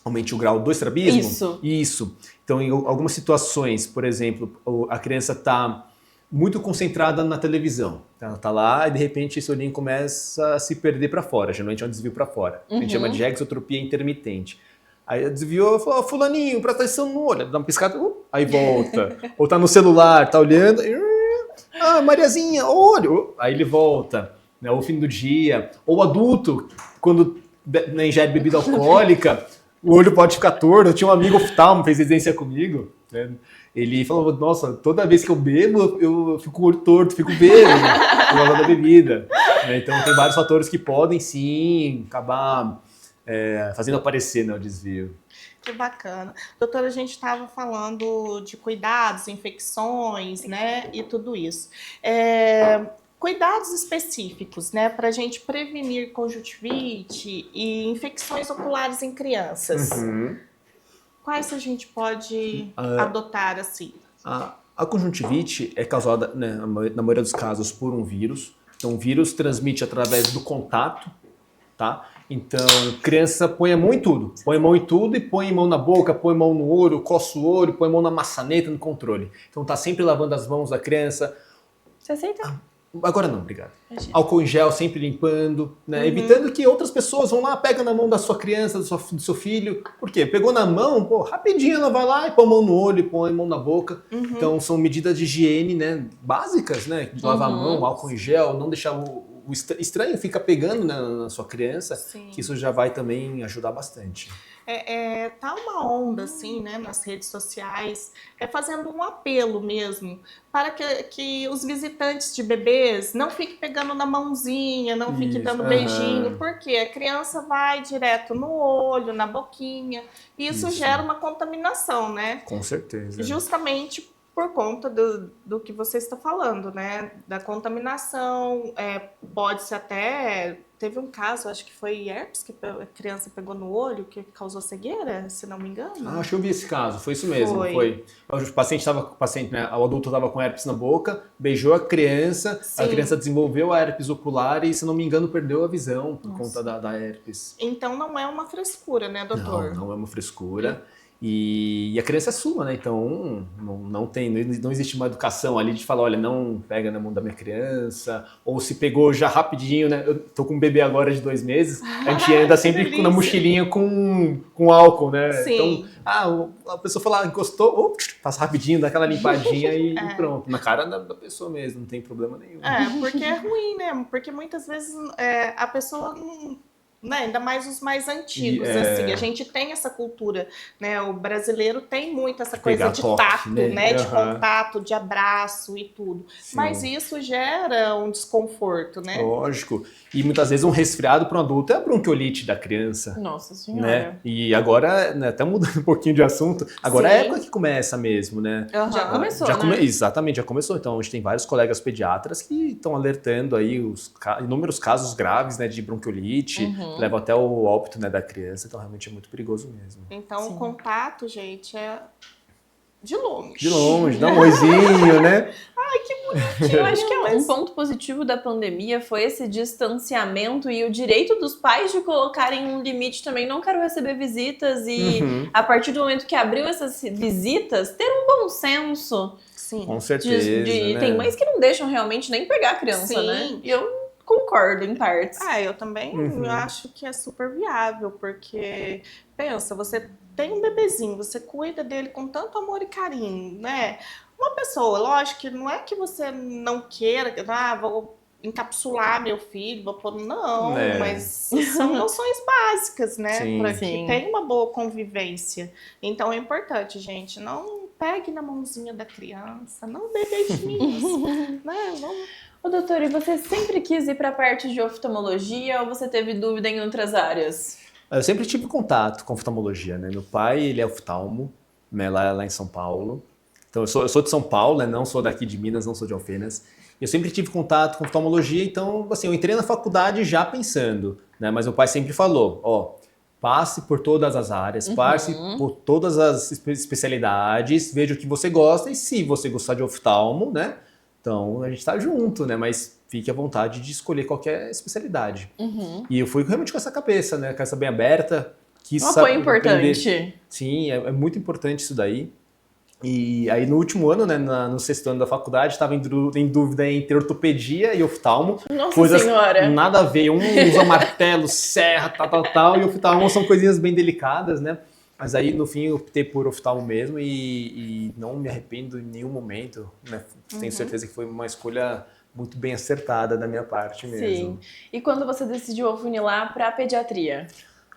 Aumente o grau do estrabismo? Isso. Então, em algumas situações, por exemplo, a criança está muito concentrada na televisão. Ela está lá e, de repente, esse olhinho começa a se perder para fora. Geralmente é um desvio para fora. A gente chama de exotropia intermitente. Aí ela desviou e falou, fulaninho, presta atenção no olho. Dá uma piscada, aí volta. Ou tá no celular, tá olhando, Mariazinha, olho. Aí ele volta. Né? Ou fim do dia. Ou adulto, quando ingere bebida alcoólica... O olho pode ficar torto. Eu tinha um amigo oftalmo, fez residência comigo. Né? Ele falou, nossa, toda vez que eu bebo, eu fico com o olho torto, fico bêbado por causa da bebida. Né? Então tem vários fatores que podem sim acabar fazendo aparecer, né, o desvio. Que bacana. Doutora, a gente estava falando de cuidados, infecções, né, e tudo isso. Cuidados específicos, né, para a gente prevenir conjuntivite e infecções oculares em crianças. Quais a gente pode adotar assim? A conjuntivite é causada, né, na maioria dos casos, por um vírus. Então, o vírus transmite através do contato, tá? Então, criança põe a mão em tudo. Põe a mão em tudo e põe a mão na boca, põe a mão no olho, coça o olho, põe a mão na maçaneta, no controle. Então, tá sempre lavando as mãos da criança. Você aceita? Agora não, obrigado. Álcool em gel, sempre limpando, né? Evitando que outras pessoas vão lá, pegam na mão da sua criança, do seu filho. Por quê? Pegou na mão, rapidinho ela vai lá e põe a mão no olho, põe a mão na boca. Então são medidas de higiene, né, básicas, né? Lavar a mão, álcool em gel, não deixar o estranho fica pegando, né, na sua criança, que isso já vai também ajudar bastante. Tá uma onda, assim, né, nas redes sociais, fazendo um apelo mesmo, para que os visitantes de bebês não fiquem pegando na mãozinha, não fiquem dando beijinho, porque a criança vai direto no olho, na boquinha, e isso gera uma contaminação, né? Com certeza. Justamente por conta do que você está falando, né? Da contaminação, pode-se até... Teve um caso, acho que foi herpes, que a criança pegou no olho, que causou cegueira, se não me engano. Acho que eu vi esse caso, foi isso mesmo. Foi. O paciente, né, o adulto estava com herpes na boca, beijou a criança desenvolveu a herpes ocular e, se não me engano, perdeu a visão por conta da herpes. Então não é uma frescura, né, doutor? Não é uma frescura. E a criança é sua, né? Então não existe uma educação ali de falar, olha, não pega na mão da minha criança, ou se pegou já rapidinho, né? Eu tô com um bebê agora de 2 meses, a gente anda sempre na mochilinha com álcool, né? Sim. Então, a pessoa fala, encostou, passa rapidinho, dá aquela limpadinha e pronto, na cara da pessoa mesmo, não tem problema nenhum. Porque é ruim, né? Porque muitas vezes a pessoa não... Né? Ainda mais os mais antigos, assim, a gente tem essa cultura, né? O brasileiro tem muito essa coisa de tato, né? De contato, de abraço e tudo. Sim. Mas isso gera um desconforto, né? Lógico. E muitas vezes um resfriado para um adulto é a bronquiolite da criança. Nossa Senhora. Né? E agora, né, até mudando um pouquinho de assunto, agora é a época que começa mesmo, né? Já começou, né? Exatamente, já começou. Então, a gente tem vários colegas pediatras que estão alertando aí inúmeros casos graves, né, de bronquiolite, leva até o óbito, né, da criança, então realmente é muito perigoso mesmo. Então o contato, gente, é de longe. De longe, dá um oizinho, né? Eu acho que um ponto positivo da pandemia foi esse distanciamento e o direito dos pais de colocarem um limite também. Não quero receber visitas e a partir do momento que abriu essas visitas, ter um bom senso. Sim. Com certeza, né? Tem mães que não deixam realmente nem pegar a criança, né? E eu concordo em partes. Eu também acho que é super viável, porque, pensa, você tem um bebezinho, você cuida dele com tanto amor e carinho, né? Uma pessoa, lógico que não é que você não queira, vou encapsular meu filho, vou pôr... Não, mas são noções básicas, né? Para que tenha uma boa convivência. Então é importante, gente, não pegue na mãozinha da criança, não dê beijinhos, né? Ô, doutora, e você sempre quis ir para a parte de oftalmologia ou você teve dúvida em outras áreas? Eu sempre tive contato com oftalmologia, né? Meu pai, ele é oftalmo, né? lá em São Paulo. Então, eu sou de São Paulo, né? Não sou daqui de Minas, não sou de Alfenas. Eu sempre tive contato com oftalmologia, então, assim, eu entrei na faculdade já pensando, né? Mas meu pai sempre falou, passe por todas as áreas, passe por todas as especialidades, veja o que você gosta e se você gostar de oftalmo, né? Então, a gente tá junto, né? Mas fique à vontade de escolher qualquer especialidade. E eu fui realmente com essa cabeça, né? Cabeça bem aberta. Um apoio importante. Sim, é muito importante isso daí. E aí no último ano, né, no 6º ano da faculdade, estava em dúvida entre ortopedia e oftalmo. Nossa coisas senhora! Nada a ver, um usa martelo, serra, tal, e oftalmo são coisinhas bem delicadas, né? Mas aí no fim eu optei por oftalmo mesmo e não me arrependo em nenhum momento, né? Tenho certeza que foi uma escolha muito bem acertada da minha parte mesmo. Sim. E quando você decidiu afunilar para a pediatria?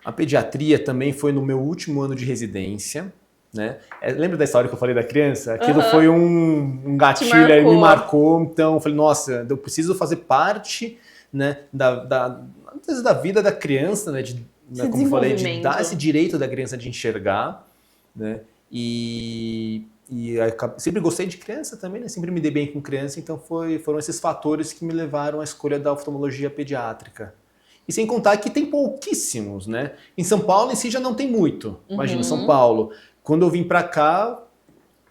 A pediatria também foi no meu último ano de residência. Né? Lembra da história que eu falei da criança? Aquilo foi um gatilho, aí me marcou. Então eu falei, nossa, eu preciso fazer parte, né, da vida da criança, né, como eu falei, de dar esse direito da criança de enxergar, né? E eu sempre gostei de criança também, né? Sempre me dei bem com criança, então foram esses fatores que me levaram à escolha da oftalmologia pediátrica. E sem contar que tem pouquíssimos, né? Em São Paulo em si já não tem muito. Imagina, São Paulo. Quando eu vim para cá,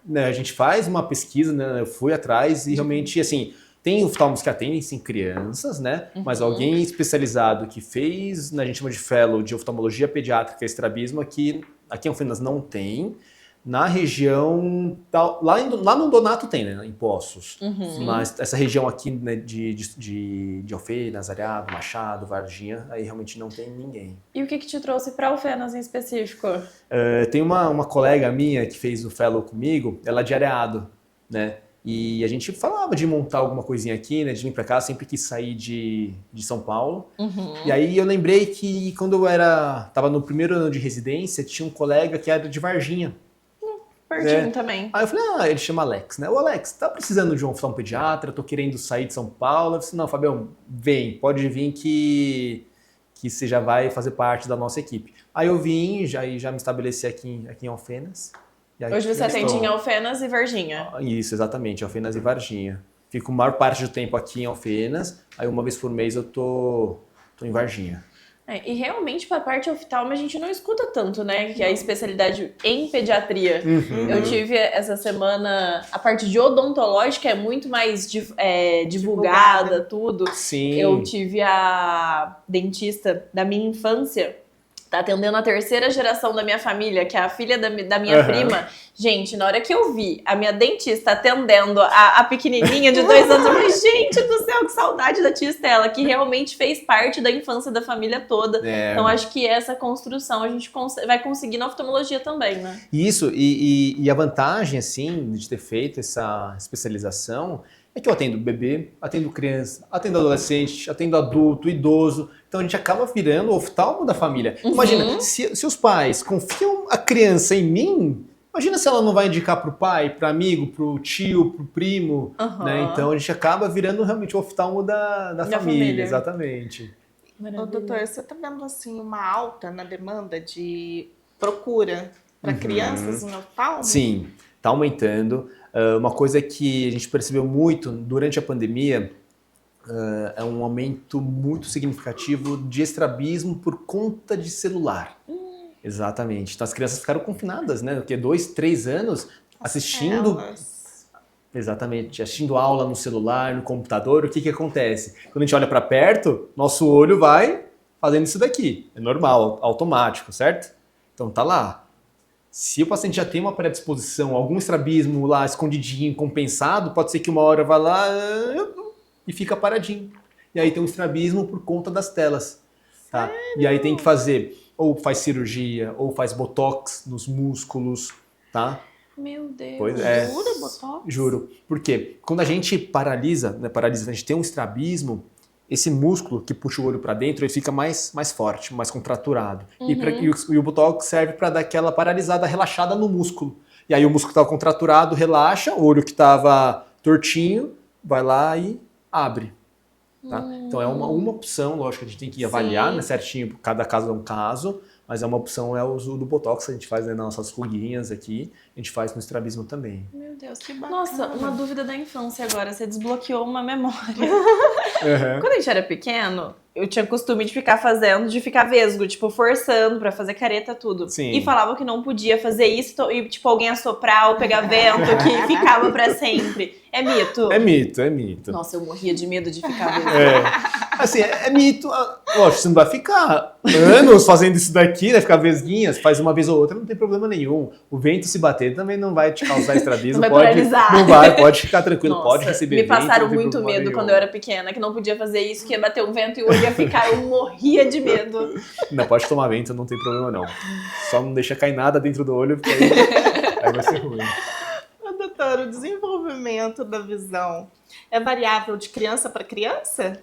né, a gente faz uma pesquisa, né, eu fui atrás e realmente, assim, tem oftalmos que atendem, sim, crianças, né? Mas alguém especializado que fez, né, a gente chama de fellow de oftalmologia pediátrica e estrabismo, aqui em Alfenas não tem. Na região, lá no Donato tem, né, em Poços. Mas essa região aqui, né, de Alfenas, Areado, Machado, Varginha, aí realmente não tem ninguém. E o que te trouxe para Alfenas em específico? Tem uma colega minha que fez o fellow comigo, ela é de Areado, né? E a gente falava de montar alguma coisinha aqui, né, de vir para cá, sempre quis sair de São Paulo. E aí eu lembrei que quando eu estava no primeiro ano de residência, tinha um colega que era de Varginha. Pertinho também. Aí eu falei, ele chama Alex, né? O Alex, tá precisando de um oftalmopediatra, tô querendo sair de São Paulo. Eu disse, não, Fabião, pode vir que você já vai fazer parte da nossa equipe. Aí eu vim, já me estabeleci aqui em Alfenas. Hoje você atende em Alfenas e Varginha. Isso, exatamente, Alfenas e Varginha. Fico a maior parte do tempo aqui em Alfenas, aí uma vez por mês eu tô em Varginha. E realmente, para a parte oftalmo, a gente não escuta tanto, né? Que é a especialidade em pediatria. Eu tive essa semana, a parte de odontológica é muito mais divulgada, tudo. Sim. Eu tive a dentista da minha infância, tá atendendo a 3ª geração da minha família, que é a filha da minha prima. Gente, na hora que eu vi a minha dentista atendendo a pequenininha de 2 anos, eu falei, gente do céu, que saudade da tia Estela, que realmente fez parte da infância da família toda. Então, acho que essa construção a gente vai conseguir na oftalmologia também, né? Isso, e a vantagem, assim, de ter feito essa especialização é que eu atendo bebê, atendo criança, atendo adolescente, atendo adulto, idoso. Então a gente acaba virando o oftalmo da família. Imagina, se os pais confiam a criança em mim, imagina se ela não vai indicar pro pai, pro amigo, pro tio, pro primo. Né? Então a gente acaba virando realmente o oftalmo da família. Exatamente. Ô, doutor, você tá vendo assim uma alta na demanda de procura para crianças em oftalmo? Sim, tá aumentando. Uma coisa que a gente percebeu muito durante a pandemia é um aumento muito significativo de estrabismo por conta de celular. Exatamente. Então as crianças ficaram confinadas, né? Porque 2, 3 anos assistindo Exatamente. Assistindo aula no celular, no computador, o que acontece? Quando a gente olha para perto, nosso olho vai fazendo isso daqui. É normal, automático, certo? Então tá lá. Se o paciente já tem uma predisposição, algum estrabismo lá escondidinho, compensado, pode ser que uma hora vá lá e fica paradinho. E aí tem um estrabismo por conta das telas. Tá? E aí tem que fazer, ou faz cirurgia, ou faz botox nos músculos, tá? Meu Deus. Pois é. Jura, botox? Juro. Por quê? Quando a gente paralisa, a gente tem um estrabismo, esse músculo que puxa o olho para dentro, ele fica mais forte, mais contraturado. E o botox serve para dar aquela paralisada, relaxada no músculo. E aí o músculo que estava contraturado relaxa, o olho que estava tortinho vai lá e abre. Tá? Então é uma opção, lógico, a gente tem que avaliar, né, certinho, cada caso é um caso, mas é uma opção, é o uso do botox que a gente faz, né, nas nossas ruguinhas aqui, a gente faz no estrabismo também. Meu Deus, que bacana. Nossa, uma dúvida da infância agora, você desbloqueou uma memória. Quando a gente era pequeno, eu tinha costume de ficar vesgo, tipo, forçando pra fazer careta, tudo. Sim. E falavam que não podia fazer isso, e tipo, alguém assoprar ou pegar vento, que ficava pra sempre. É mito? É mito, é mito. Nossa, eu morria de medo de ficar vesgo. Assim, é mito. Lógico, você não vai ficar anos fazendo isso daqui, né? Ficar vesguinhas, faz uma vez ou outra, não tem problema nenhum. O vento se bater também não vai te causar estrabismo. Não vai paralisar. Não vai, pode ficar tranquilo, Nossa, pode receber me vento. passaram não tem muito problema medo nenhum. quando eu era pequena, que não podia fazer isso, que ia bater um vento e o olho ia ficar, eu morria de medo. Não, pode tomar vento, não tem problema não. Só não deixa cair nada dentro do olho, porque aí vai ser ruim. Doutor, o desenvolvimento da visão é variável de criança para criança?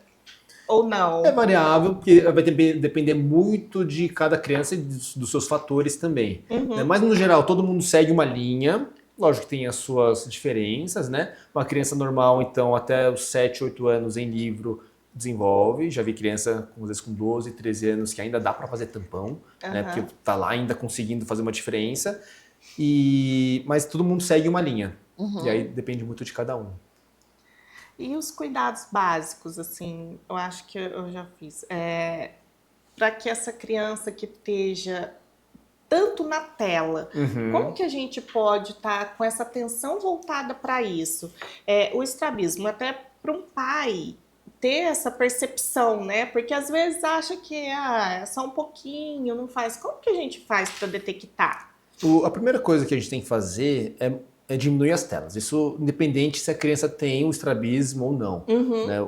Ou não? É variável, porque vai depender muito de cada criança e dos seus fatores também. Né? Mas, no geral, todo mundo segue uma linha. Lógico que tem as suas diferenças, né? Uma criança normal, então, até os 7, 8 anos em livro, desenvolve. Já vi criança, às vezes, com 12, 13 anos, que ainda dá para fazer tampão, né? Porque tá lá ainda conseguindo fazer uma diferença. Mas todo mundo segue uma linha. E aí depende muito de cada um. E os cuidados básicos, assim, eu acho que eu já fiz. Para que essa criança que esteja tanto na tela, como que a gente pode estar com essa atenção voltada para isso? O estrabismo, até para um pai ter essa percepção, né? Porque às vezes acha que é só um pouquinho, não faz. Como que a gente faz para detectar? A primeira coisa que a gente tem que fazer é diminuir as telas. Isso independente se a criança tem o estrabismo ou não. Né?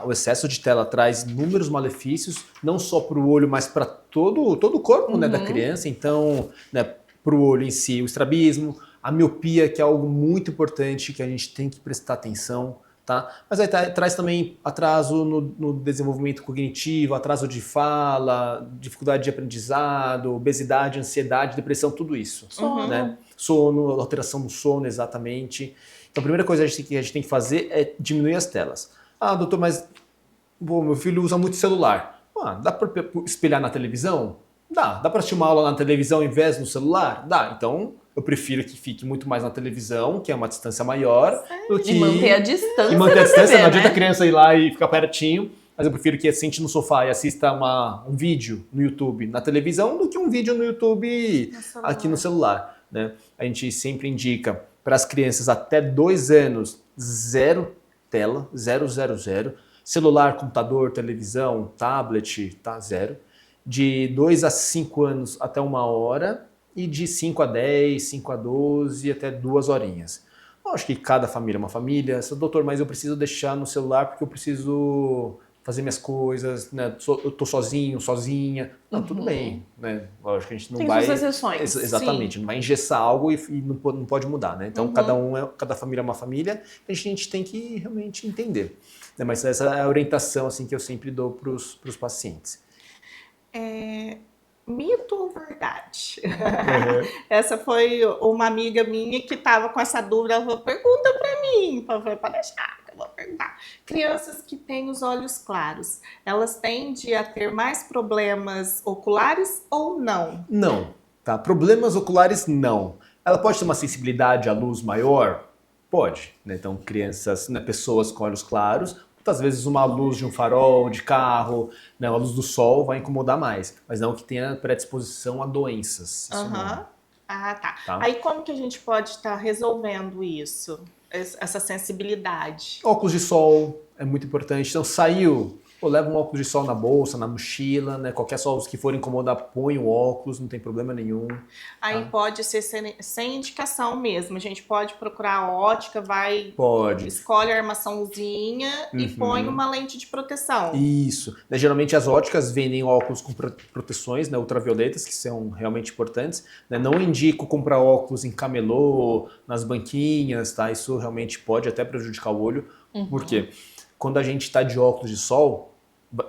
O excesso de tela traz inúmeros malefícios, não só para o olho, mas para todo o corpo, né, da criança. Então, né, para o olho em si, o estrabismo, a miopia, que é algo muito importante que a gente tem que prestar atenção. Tá? Mas aí traz também atraso no desenvolvimento cognitivo, atraso de fala, dificuldade de aprendizado, obesidade, ansiedade, depressão, tudo isso. Né? Sono, alteração do sono, exatamente. Então a primeira coisa que a gente tem que fazer é diminuir as telas. Ah, doutor, mas meu filho usa muito celular. Dá para espelhar na televisão? Dá para assistir uma aula na televisão ao invés no celular? Dá. Então eu prefiro que fique muito mais na televisão, que é uma distância maior, do que... E manter a distância. E manter a distância, TV, não adianta né? a criança ir lá e ficar pertinho, mas eu prefiro que sente no sofá e assista um vídeo no YouTube na televisão do que um vídeo no YouTube aqui no celular. Né? A gente sempre indica para as crianças até 2 anos, 0 tela, 0, 0, 0. Celular, computador, televisão, tablet, tá 0. De 2 a 5 anos até 1 hora. E de 5 a 10, 5 a 12, até 2 horinhas. Eu acho que cada família é uma família. Doutor, mas eu preciso deixar no celular porque eu preciso fazer minhas coisas, né? Eu tô sozinho, sozinha. Não, tudo bem, né? Lógico que a gente não vai... Tem suas exceções. Exatamente, não vai engessar algo e não pode mudar, né? Então, cada família é uma família, a gente tem que realmente entender. Né? Mas essa é a orientação assim, que eu sempre dou pros pacientes. Mito ou verdade? Essa foi uma amiga minha que estava com essa dúvida. Ela falou, pergunta para mim. Eu falei, pode deixar, que eu vou perguntar. Crianças que têm os olhos claros, elas tendem a ter mais problemas oculares ou não? Não, tá? Problemas oculares, não. Ela pode ter uma sensibilidade à luz maior? Pode, né? Então, crianças, né, pessoas com olhos claros, muitas vezes uma luz de um farol, de carro, né, a luz do sol vai incomodar mais, mas não que tenha predisposição a doenças. Isso não. Ah, tá. Aí como que a gente pode estar resolvendo isso? essa sensibilidade. Óculos de sol é muito importante. Então, saiu, leva um óculos de sol na bolsa, na mochila, né? Qualquer sol que for incomodar, põe o óculos, não tem problema nenhum. Aí pode ser sem indicação mesmo. A gente pode procurar a ótica, escolhe a armaçãozinha e põe uma lente de proteção. Isso. Né, geralmente as óticas vendem óculos com proteções, né, ultravioletas, que são realmente importantes. Né? Não indico comprar óculos em camelô, nas banquinhas, tá? Isso realmente pode até prejudicar o olho. Por quê? Quando a gente está de óculos de sol,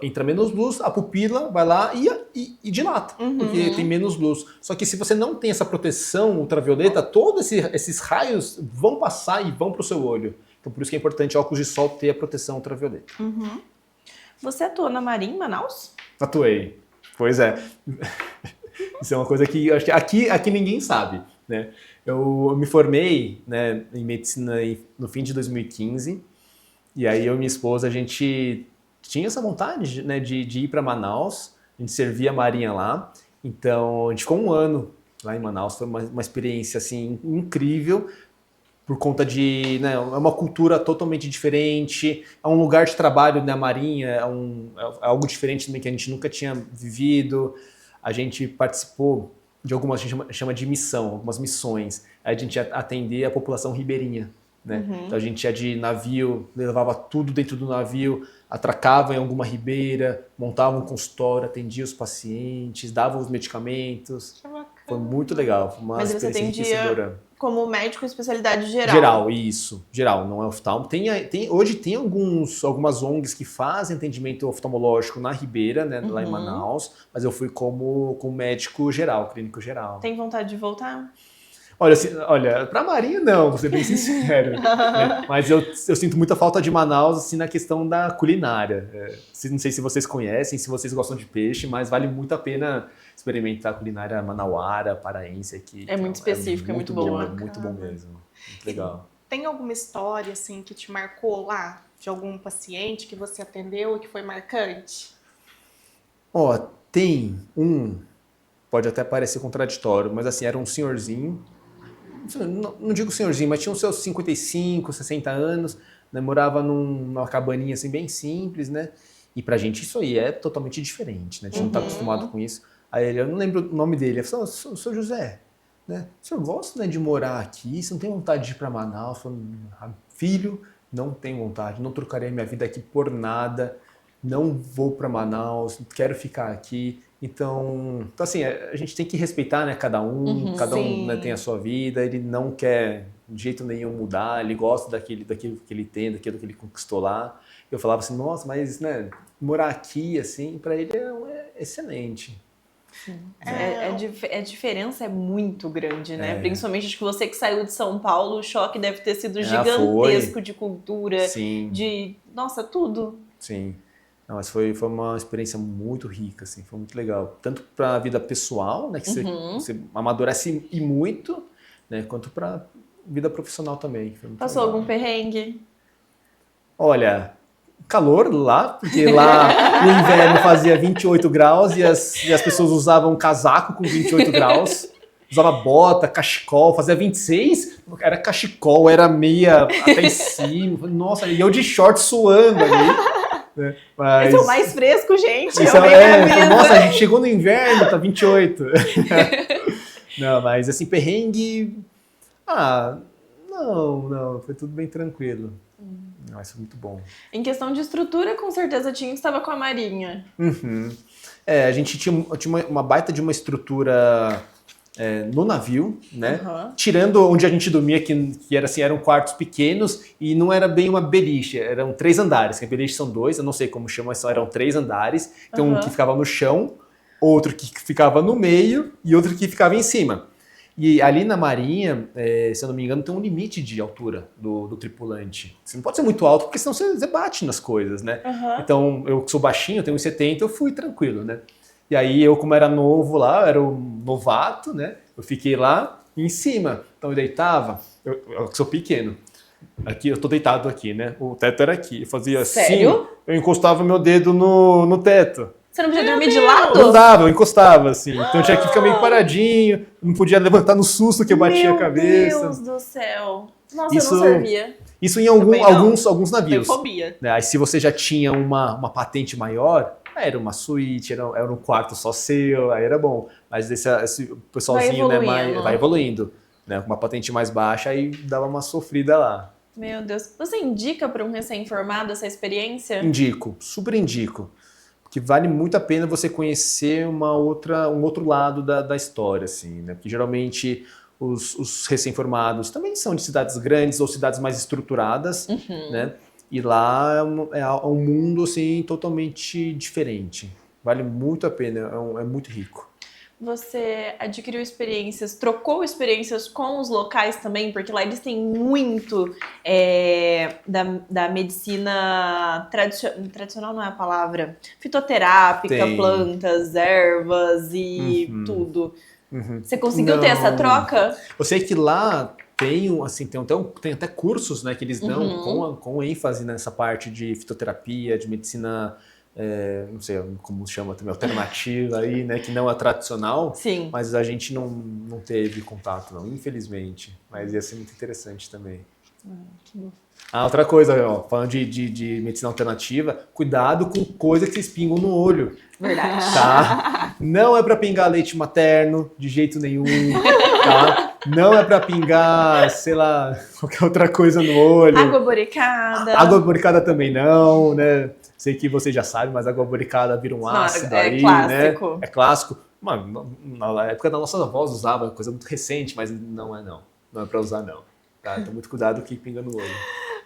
entra menos luz, a pupila vai lá e dilata, porque tem menos luz. Só que se você não tem essa proteção ultravioleta, todos esses raios vão passar e vão para o seu olho. Então por isso que é importante óculos de sol ter a proteção ultravioleta. Você atuou na Marinha em Manaus? Atuei. Pois é. Isso é uma coisa que eu acho que aqui ninguém sabe, né? Eu me formei, né, em medicina no fim de 2015, e aí eu e minha esposa, a gente tinha essa vontade, né, de ir para Manaus, a gente servia a Marinha lá, então a gente ficou um ano lá em Manaus, foi uma experiência assim incrível, por conta de, né, é uma cultura totalmente diferente, é um lugar de trabalho, né, a Marinha, é algo diferente também que a gente nunca tinha vivido, a gente participou de algumas, a gente chama de missão, algumas missões, a gente ia atender a população ribeirinha. Né? Então a gente ia de navio, levava tudo dentro do navio, atracava em alguma ribeira, montava um consultório, atendia os pacientes, dava os medicamentos. Foi muito legal, foi uma experiência enriquecedora. Como médico com especialidade geral? Geral, isso. Geral, não é oftalmo. Hoje tem algumas ONGs que fazem atendimento oftalmológico na Ribeira, né, lá em Manaus, mas eu fui como médico geral, clínico geral. Tem vontade de voltar? Olha, pra Marinha não, vou ser bem sincero. Né? Mas eu sinto muita falta de Manaus, assim, na questão da culinária. Não sei se vocês conhecem, se vocês gostam de peixe, mas vale muito a pena experimentar a culinária manauara, paraense aqui. É muito específico, é muito boa. É muito bom mesmo, muito legal. Tem alguma história, assim, que te marcou lá? De algum paciente que você atendeu e que foi marcante? Tem pode até parecer contraditório, mas assim, era um senhorzinho, não digo senhorzinho, mas tinha uns seus 55, 60 anos, né, morava numa cabaninha assim bem simples, né? E pra gente isso aí é totalmente diferente, né? A gente não tá acostumado com isso. Aí eu não lembro o nome dele, ele falou, seu José, né? O senhor gosta, né, de morar aqui? Você não tem vontade de ir pra Manaus? Eu falei, filho, não tenho vontade, não trocaria minha vida aqui por nada, não vou pra Manaus, quero ficar aqui. Então assim, a gente tem que respeitar, né, cada um, né, tem a sua vida, ele não quer de jeito nenhum mudar, ele gosta daquilo que ele tem, daquilo que ele conquistou lá. Eu falava assim, nossa, mas, né, morar aqui, assim, para ele é excelente. A diferença é muito grande, né? Principalmente acho que você que saiu de São Paulo, o choque deve ter sido gigantesco de cultura, de, nossa, tudo. Sim. Não, mas foi uma experiência muito rica, assim, foi muito legal. Tanto para a vida pessoal, né, que você amadurece e muito, né, quanto para vida profissional também. Passou legal. Algum perrengue? Olha, calor lá, porque lá no inverno fazia 28 graus e as pessoas usavam casaco com 28 graus. Usava bota, cachecol, fazia 26, era cachecol, era meia até em cima. Nossa, e eu de short suando ali. Né? Mas... Esse é o mais fresco, gente. Nossa, a gente chegou no inverno, tá 28. Não, mas assim, perrengue... Não, foi tudo bem tranquilo. Mas foi muito bom. Em questão de estrutura, com certeza estava com a Marinha. A gente tinha uma baita de uma estrutura... no navio, né? Tirando onde a gente dormia, que era assim, eram quartos pequenos e não era bem uma beliche, eram 3 andares, que a beliche são 2, eu não sei como chama, mas eram 3 andares, então um que ficava no chão, outro que ficava no meio e outro que ficava em cima. E ali na Marinha, se eu não me engano, tem um limite de altura do tripulante. Você não pode ser muito alto, porque senão você bate nas coisas, né? Então, eu que sou baixinho, eu tenho 1,70, eu fui tranquilo, né? E aí eu, como era novo lá, era um novato, né? Eu fiquei lá em cima. Então eu deitava, eu sou pequeno. Aqui, eu tô deitado aqui, né? O teto era aqui. Eu fazia assim, eu encostava meu dedo no teto. Você não podia dormir de lado? Não dava, eu encostava, assim. Então eu tinha que ficar meio paradinho, não podia levantar no susto que eu batia a cabeça. Meu Deus do céu. Nossa, Isso, eu não servia. Isso em Também não. alguns navios. Tem fobia. Aí se você já tinha uma patente maior, era uma suíte, era um quarto só seu, aí era bom. Mas esse pessoalzinho, né, vai evoluindo. Né, com uma patente mais baixa, aí dava uma sofrida lá. Meu Deus. Você indica para um recém-formado essa experiência? Indico, super indico. Porque vale muito a pena você conhecer um outro lado da história, assim, né? Porque geralmente os recém-formados também são de cidades grandes ou cidades mais estruturadas, né? E lá é um mundo, assim, totalmente diferente. Vale muito a pena, é muito rico. Você adquiriu experiências, trocou experiências com os locais também? Porque lá eles têm muito da medicina tradicional, não é a palavra, fitoterápica, plantas, ervas e tudo. Você conseguiu ter essa troca? Eu sei que lá tem até cursos, né, que eles dão com ênfase nessa parte de fitoterapia, de medicina, não sei como chama também, alternativa aí, né, que não é tradicional. Sim. Mas a gente não teve contato, não, infelizmente. Mas ia ser muito interessante também. Que bom. Outra coisa, ó, falando de medicina alternativa, cuidado com coisa que vocês pingam no olho. Verdade. Tá? Não é pra pingar leite materno, de jeito nenhum, tá? Não é pra pingar, sei lá, qualquer outra coisa no olho. Água boricada. Água boricada também não, né? Sei que você já sabe, mas água boricada vira um ácido aí, clássico. Né? É clássico. Mano, na época das nossas avós usava, coisa muito recente, mas não é não. Não é pra usar não. Tá? Então muito cuidado que pinga no olho.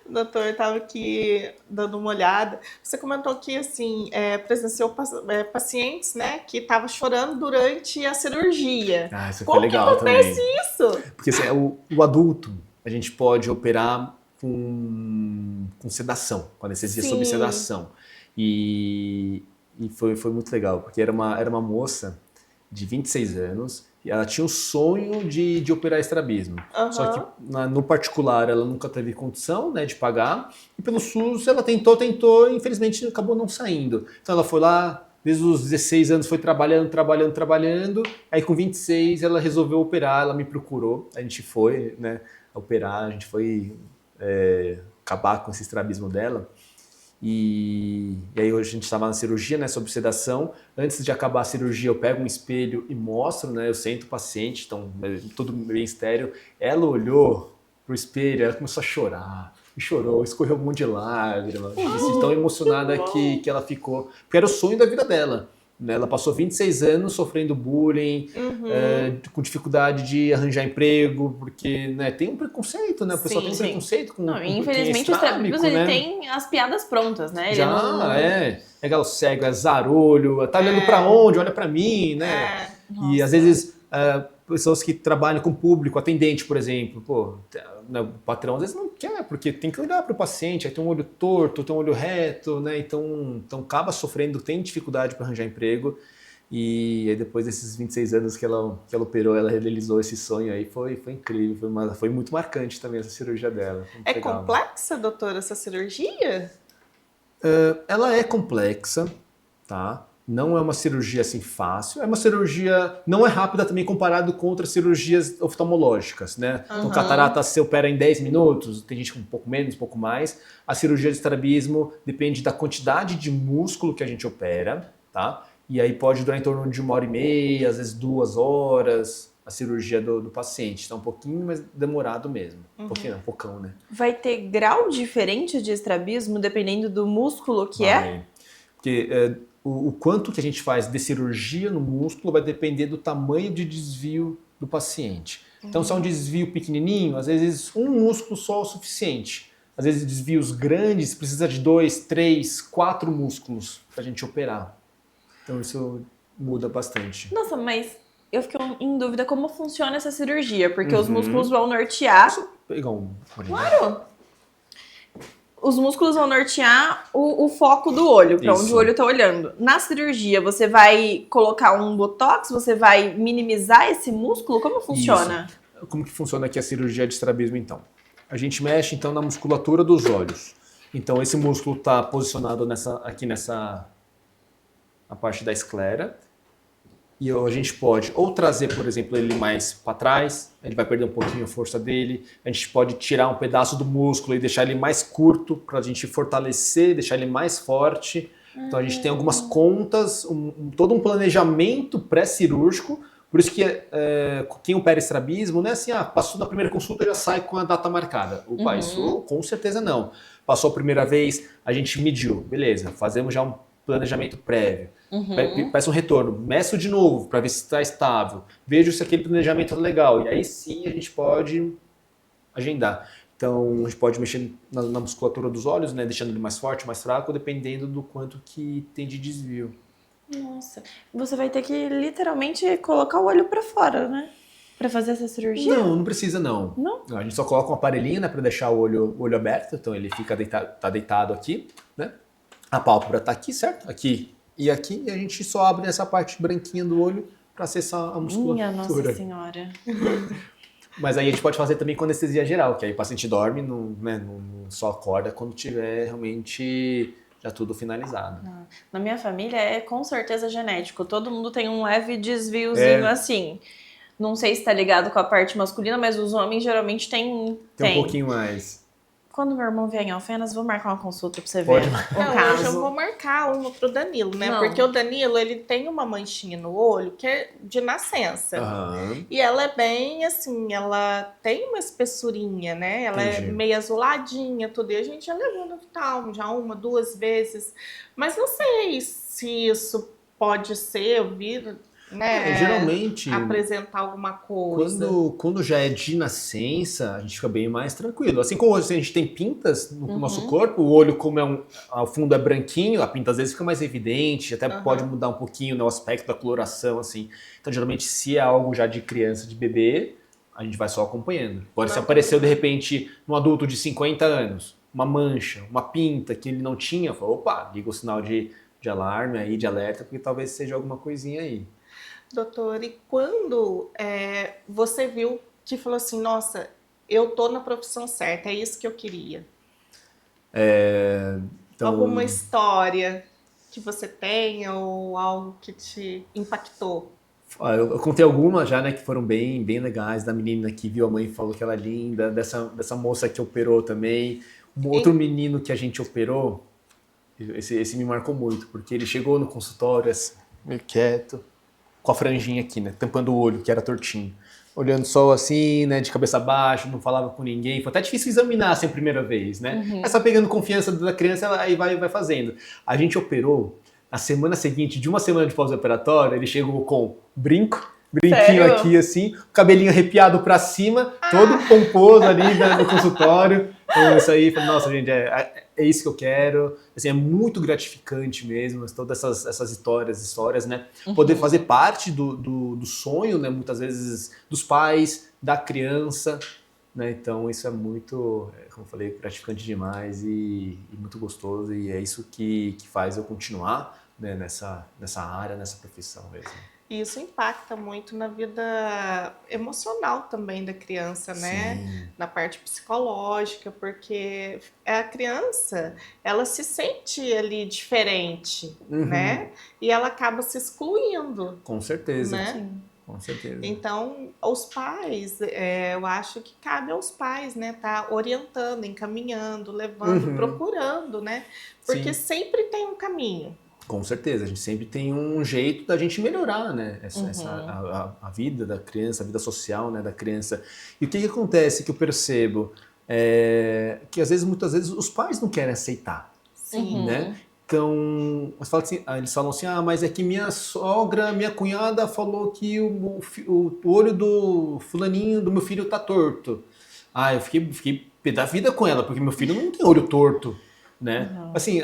Doutor, eu estava aqui dando uma olhada. Você comentou que assim, presenciou pacientes, né, que estavam chorando durante a cirurgia. Isso foi legal também. Como que acontece isso? Porque assim, o adulto, a gente pode operar com sedação, com anestesia sob sedação. E foi muito legal, porque era uma moça de 26 anos, e ela tinha o sonho de operar estrabismo. Só que no particular ela nunca teve condição, né, de pagar, e pelo SUS ela tentou, e infelizmente acabou não saindo. Então ela foi lá, desde os 16 anos foi trabalhando, aí com 26 ela resolveu operar, ela me procurou, a gente foi, né, operar, a gente foi acabar com esse estrabismo dela. E aí hoje a gente estava na cirurgia, né, sob sedação. Antes de acabar a cirurgia eu pego um espelho e mostro, né, eu sento o paciente, então tudo bem estéreo. Ela olhou pro espelho, ela começou a chorar, e chorou, escorreu um monte de lágrimas, tão emocionada que ela ficou, porque era o sonho da vida dela. Ela passou 26 anos sofrendo bullying, com dificuldade de arranjar emprego, porque, né, tem um preconceito, né? O pessoal tem um preconceito com infelizmente, quem é o estrabismo, né? ele tem as piadas prontas, né? Ele É galo cego, é zarolho, tá olhando pra onde? Olha pra mim, né? E às vezes pessoas que trabalham com público, atendente, por exemplo, o patrão às vezes não quer, porque tem que olhar para o paciente, aí tem um olho torto, tem um olho reto, né? Então acaba sofrendo, tem dificuldade para arranjar emprego. E aí depois desses 26 anos que ela operou, ela realizou esse sonho aí, foi incrível, foi muito marcante também essa cirurgia dela. É complexa, doutora, essa cirurgia? Ela é complexa, tá? Não é uma cirurgia assim fácil, é uma cirurgia, não é rápida também comparado com outras cirurgias oftalmológicas, né? Então catarata você opera em 10 minutos, tem gente com um pouco menos, um pouco mais. A cirurgia de estrabismo depende da quantidade de músculo que a gente opera, tá? E aí pode durar em torno de 1h30, às vezes 2 horas, a cirurgia do paciente. Então é um pouquinho mais demorado mesmo. Um pouquinho, um pocão, né? Vai ter grau diferente de estrabismo dependendo do músculo que é? Porque o quanto que a gente faz de cirurgia no músculo vai depender do tamanho de desvio do paciente. Então, se é um desvio pequenininho, às vezes um músculo só é o suficiente. Às vezes, desvios grandes, precisa de 2, 3, 4 músculos para a gente operar. Então, isso muda bastante. Nossa, mas eu fiquei em dúvida como funciona essa cirurgia, porque os músculos vão nortear... Posso pegar um... Claro! Os músculos vão nortear o foco do olho, para onde o olho está olhando. Na cirurgia, você vai colocar um botox? Você vai minimizar esse músculo? Como funciona? Isso. Como que funciona aqui a cirurgia de estrabismo, então? A gente mexe, então, na musculatura dos olhos. Então, esse músculo está posicionado nessa a parte da esclera. E a gente pode ou trazer, por exemplo, ele mais para trás, ele vai perder um pouquinho a força dele. A gente pode tirar um pedaço do músculo e deixar ele mais curto para a gente fortalecer, deixar ele mais forte. Então a gente tem algumas contas, todo um planejamento pré-cirúrgico. Por isso que quem opera estrabismo não é assim, passou na primeira consulta já sai com a data marcada. Opa, isso com certeza não. Passou a primeira vez, a gente mediu, beleza, fazemos já um planejamento prévio. Peça um retorno, meço de novo para ver se está estável, vejo se aquele planejamento é legal, e aí sim a gente pode agendar. Então a gente pode mexer na musculatura dos olhos, né, deixando ele mais forte, mais fraco, dependendo do quanto que tem de desvio. Nossa, você vai ter que literalmente colocar o olho para fora, né? Para fazer essa cirurgia? Não precisa não. Não? A gente só coloca um aparelhinho, né, para deixar o olho aberto, então ele fica deitado aqui, né? A pálpebra tá aqui, certo? Aqui e aqui, e a gente só abre essa parte branquinha do olho para acessar a musculatura. Minha Nossa Senhora. Mas aí a gente pode fazer também com anestesia geral, que aí o paciente dorme, só acorda quando tiver realmente já tudo finalizado. Na minha família é com certeza genético. Todo mundo tem um leve desviozinho assim. Não sei se tá ligado com a parte masculina, mas os homens geralmente têm um pouquinho mais. Quando meu irmão vier em Alfenas, vou marcar uma consulta pra você Pode ver marcar. o caso. Hoje eu vou marcar uma pro Danilo, né? Não. Porque o Danilo, ele tem uma manchinha no olho que é de nascença. Aham. E ela é bem, assim, ela tem uma espessurinha, né? Ela Entendi. é meio azuladinha, tudo. E a gente já levou no oftalmo, já 1, 2 vezes. Mas não sei se isso pode ser, eu vi, né? Geralmente, apresentar alguma coisa. quando já é de nascença, a gente fica bem mais tranquilo. Assim como a gente tem pintas no nosso corpo, o olho, como o fundo é branquinho, a pinta às vezes fica mais evidente, até pode mudar um pouquinho, né, o aspecto da coloração, assim. Então, geralmente, se é algo já de criança, de bebê, a gente vai só acompanhando. Pode se apareceu, de repente, num adulto de 50 anos, uma mancha, uma pinta que ele não tinha, fala, opa, liga o sinal de alarme aí, de alerta, porque talvez seja alguma coisinha aí. Doutor, e quando você viu que falou assim, nossa, eu tô na profissão certa, é isso que eu queria? Então, Alguma história que você tenha ou algo que te impactou? Eu contei algumas já, né, que foram bem legais, da menina que viu a mãe e falou que ela é linda, dessa moça que operou também, um outro menino que a gente operou, esse me marcou muito, porque ele chegou no consultório assim, meio quieto, com a franjinha aqui, né, tampando o olho, que era tortinho, olhando só assim, né, de cabeça baixa, não falava com ninguém, foi até difícil examinar assim a primeira vez, né, mas só pegando confiança da criança, ela aí vai fazendo. A gente operou, na semana seguinte, de uma semana de pós-operatório, ele chegou com brinquinho Sério? aqui assim, cabelinho arrepiado pra cima, todo pomposo ali no consultório. Então isso aí, nossa gente, é isso que eu quero. Assim, é muito gratificante mesmo, todas essas histórias, né? Poder fazer parte do sonho, né? Muitas vezes dos pais, da criança, né? Então isso é muito, como eu falei, gratificante demais e muito gostoso, e é isso que faz eu continuar, né, nessa área, nessa profissão mesmo. E isso impacta muito na vida emocional também da criança, né? Sim. Na parte psicológica, porque a criança, ela se sente ali diferente, né? E ela acaba se excluindo, Com certeza. né? Sim. Com certeza. Então, os pais, eu acho que cabe aos pais, né? Tá orientando, encaminhando, levando, procurando, né? Porque sempre tem um caminho. Com certeza, a gente sempre tem um jeito da gente melhorar, né, a vida da criança, a vida social, né, da criança. E o que acontece que eu percebo que muitas vezes os pais não querem aceitar, Sim. né? Então, eles falam assim, mas é que minha sogra, minha cunhada falou que o olho do fulaninho, do meu filho tá torto. Eu fiquei pé da vida com ela, porque meu filho não tem olho torto. Né? Assim,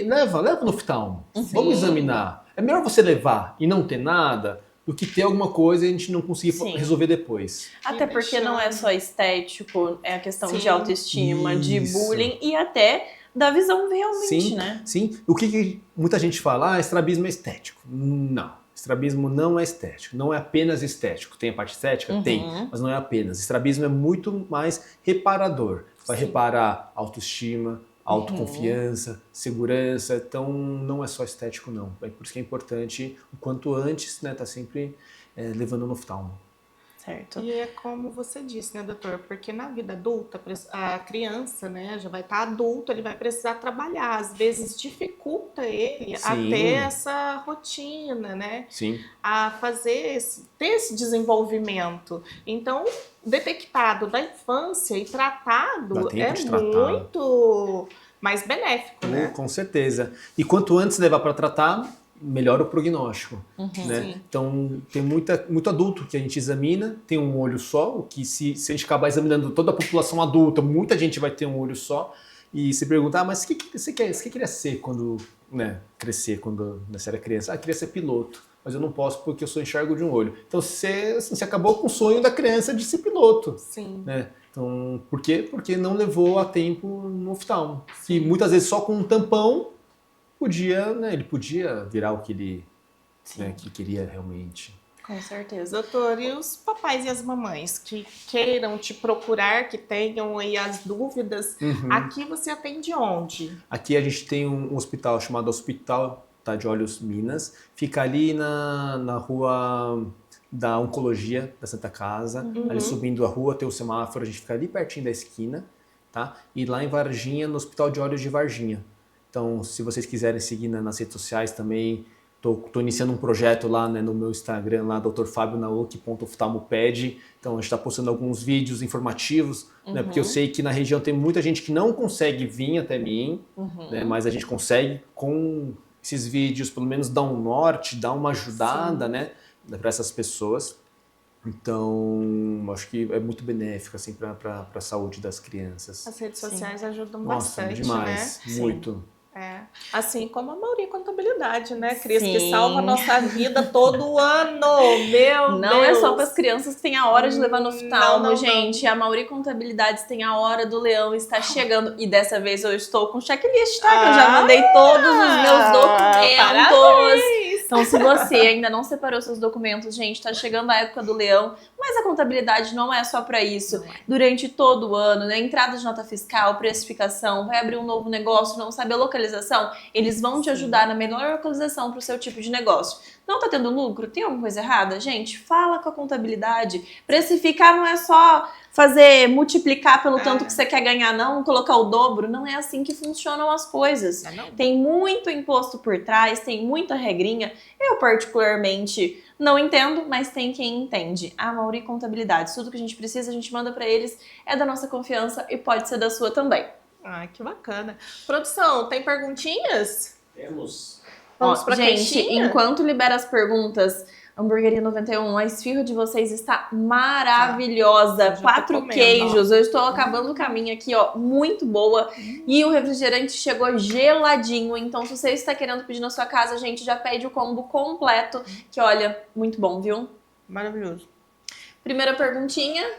leva no oftalmo, vamos examinar. É melhor você levar e não ter nada do que ter alguma coisa e a gente não conseguir resolver depois. Até porque não é só estético, é a questão de autoestima, de Isso. bullying e até da visão realmente, né? Sim. O que muita gente fala, estrabismo é estético. Não, estrabismo não é estético, não é apenas estético. Tem a parte estética? Tem, mas não é apenas. Estrabismo é muito mais reparador. Vai reparar autoestima, autoconfiança, segurança. Então, não é só estético, não. É por isso que é importante, o quanto antes, né, tá sempre levando no oftalmo. Certo. E é como você disse, né, doutor? Porque na vida adulta, a criança, né, já vai estar adulto, ele vai precisar trabalhar. Às vezes dificulta ele a ter essa rotina, né? Sim. A ter esse desenvolvimento. Então, detectado da infância e tratado muito mais benéfico, né? Com certeza. E quanto antes levar para tratar, melhora o prognóstico, né? Então, tem muito adulto que a gente examina, tem um olho só, o que se a gente acabar examinando toda a população adulta, muita gente vai ter um olho só, e se perguntar, mas o que você queria ser quando, né, crescer, quando você era criança? Ah, queria ser piloto, mas eu não posso porque eu só enxergo de um olho. Então, você acabou com o sonho da criança de ser piloto. Sim. Né? Então, por quê? Porque não levou a tempo no oftalmo. E muitas vezes só com um tampão, ele podia virar o que ele que queria realmente. Com certeza. Doutor, e os papais e as mamães que queiram te procurar, que tenham aí as dúvidas, aqui você atende onde? Aqui a gente tem um hospital chamado Hospital de Olhos Minas, fica ali na rua da Oncologia da Santa Casa, ali subindo a rua, tem o semáforo, a gente fica ali pertinho da esquina, tá? E lá em Varginha, no Hospital de Olhos de Varginha. Então, se vocês quiserem seguir nas redes sociais também, tô iniciando um projeto lá, né, no meu Instagram, lá, drfabionauk.oftalmoped. Então, a gente está postando alguns vídeos informativos, né, porque eu sei que na região tem muita gente que não consegue vir até mim, né, mas a gente consegue, com esses vídeos, pelo menos dar um norte, dar uma ajudada, né, para essas pessoas. Então, acho que é muito benéfico assim, para a saúde das crianças. As redes sociais ajudam bastante, demais, né? Muito. Assim como a Mauri Contabilidade, né, Cris? Que salva a nossa vida todo ano, meu Deus! Não é só para as crianças que tem a hora de levar no oftalmo, gente. A Mauri Contabilidades tem a hora do leão, está chegando. E dessa vez eu estou com checklist, tá? Que eu já mandei todos os meus documentos. Parabéns. Então, se você ainda não separou seus documentos, gente, tá chegando a época do leão, mas a contabilidade não é só para isso. Durante todo o ano, né? Entrada de nota fiscal, precificação, vai abrir um novo negócio, não sabe a localização, eles vão te ajudar na melhor localização para o seu tipo de negócio. Não tá tendo lucro? Tem alguma coisa errada? Gente, fala com a contabilidade. Precificar não é só multiplicar pelo tanto que você quer ganhar, não, colocar o dobro. Não é assim que funcionam as coisas. Tem muito imposto por trás, tem muita regrinha. Eu, particularmente, não entendo, mas tem quem entende. A Mauri Contabilidade, tudo que a gente precisa, a gente manda para eles, é da nossa confiança e pode ser da sua também. Ai, que bacana. Produção, tem perguntinhas? Temos. Vamos pra gente, caixinha? Enquanto libera as perguntas, Hamburgueria 91, a esfirra de vocês está maravilhosa. 4 queijos. Eu estou acabando o caminho aqui, ó, muito boa. E o refrigerante chegou geladinho. Então, se você está querendo pedir na sua casa, gente, já pede o combo completo. Que, olha, muito bom, viu? Maravilhoso. Primeira perguntinha.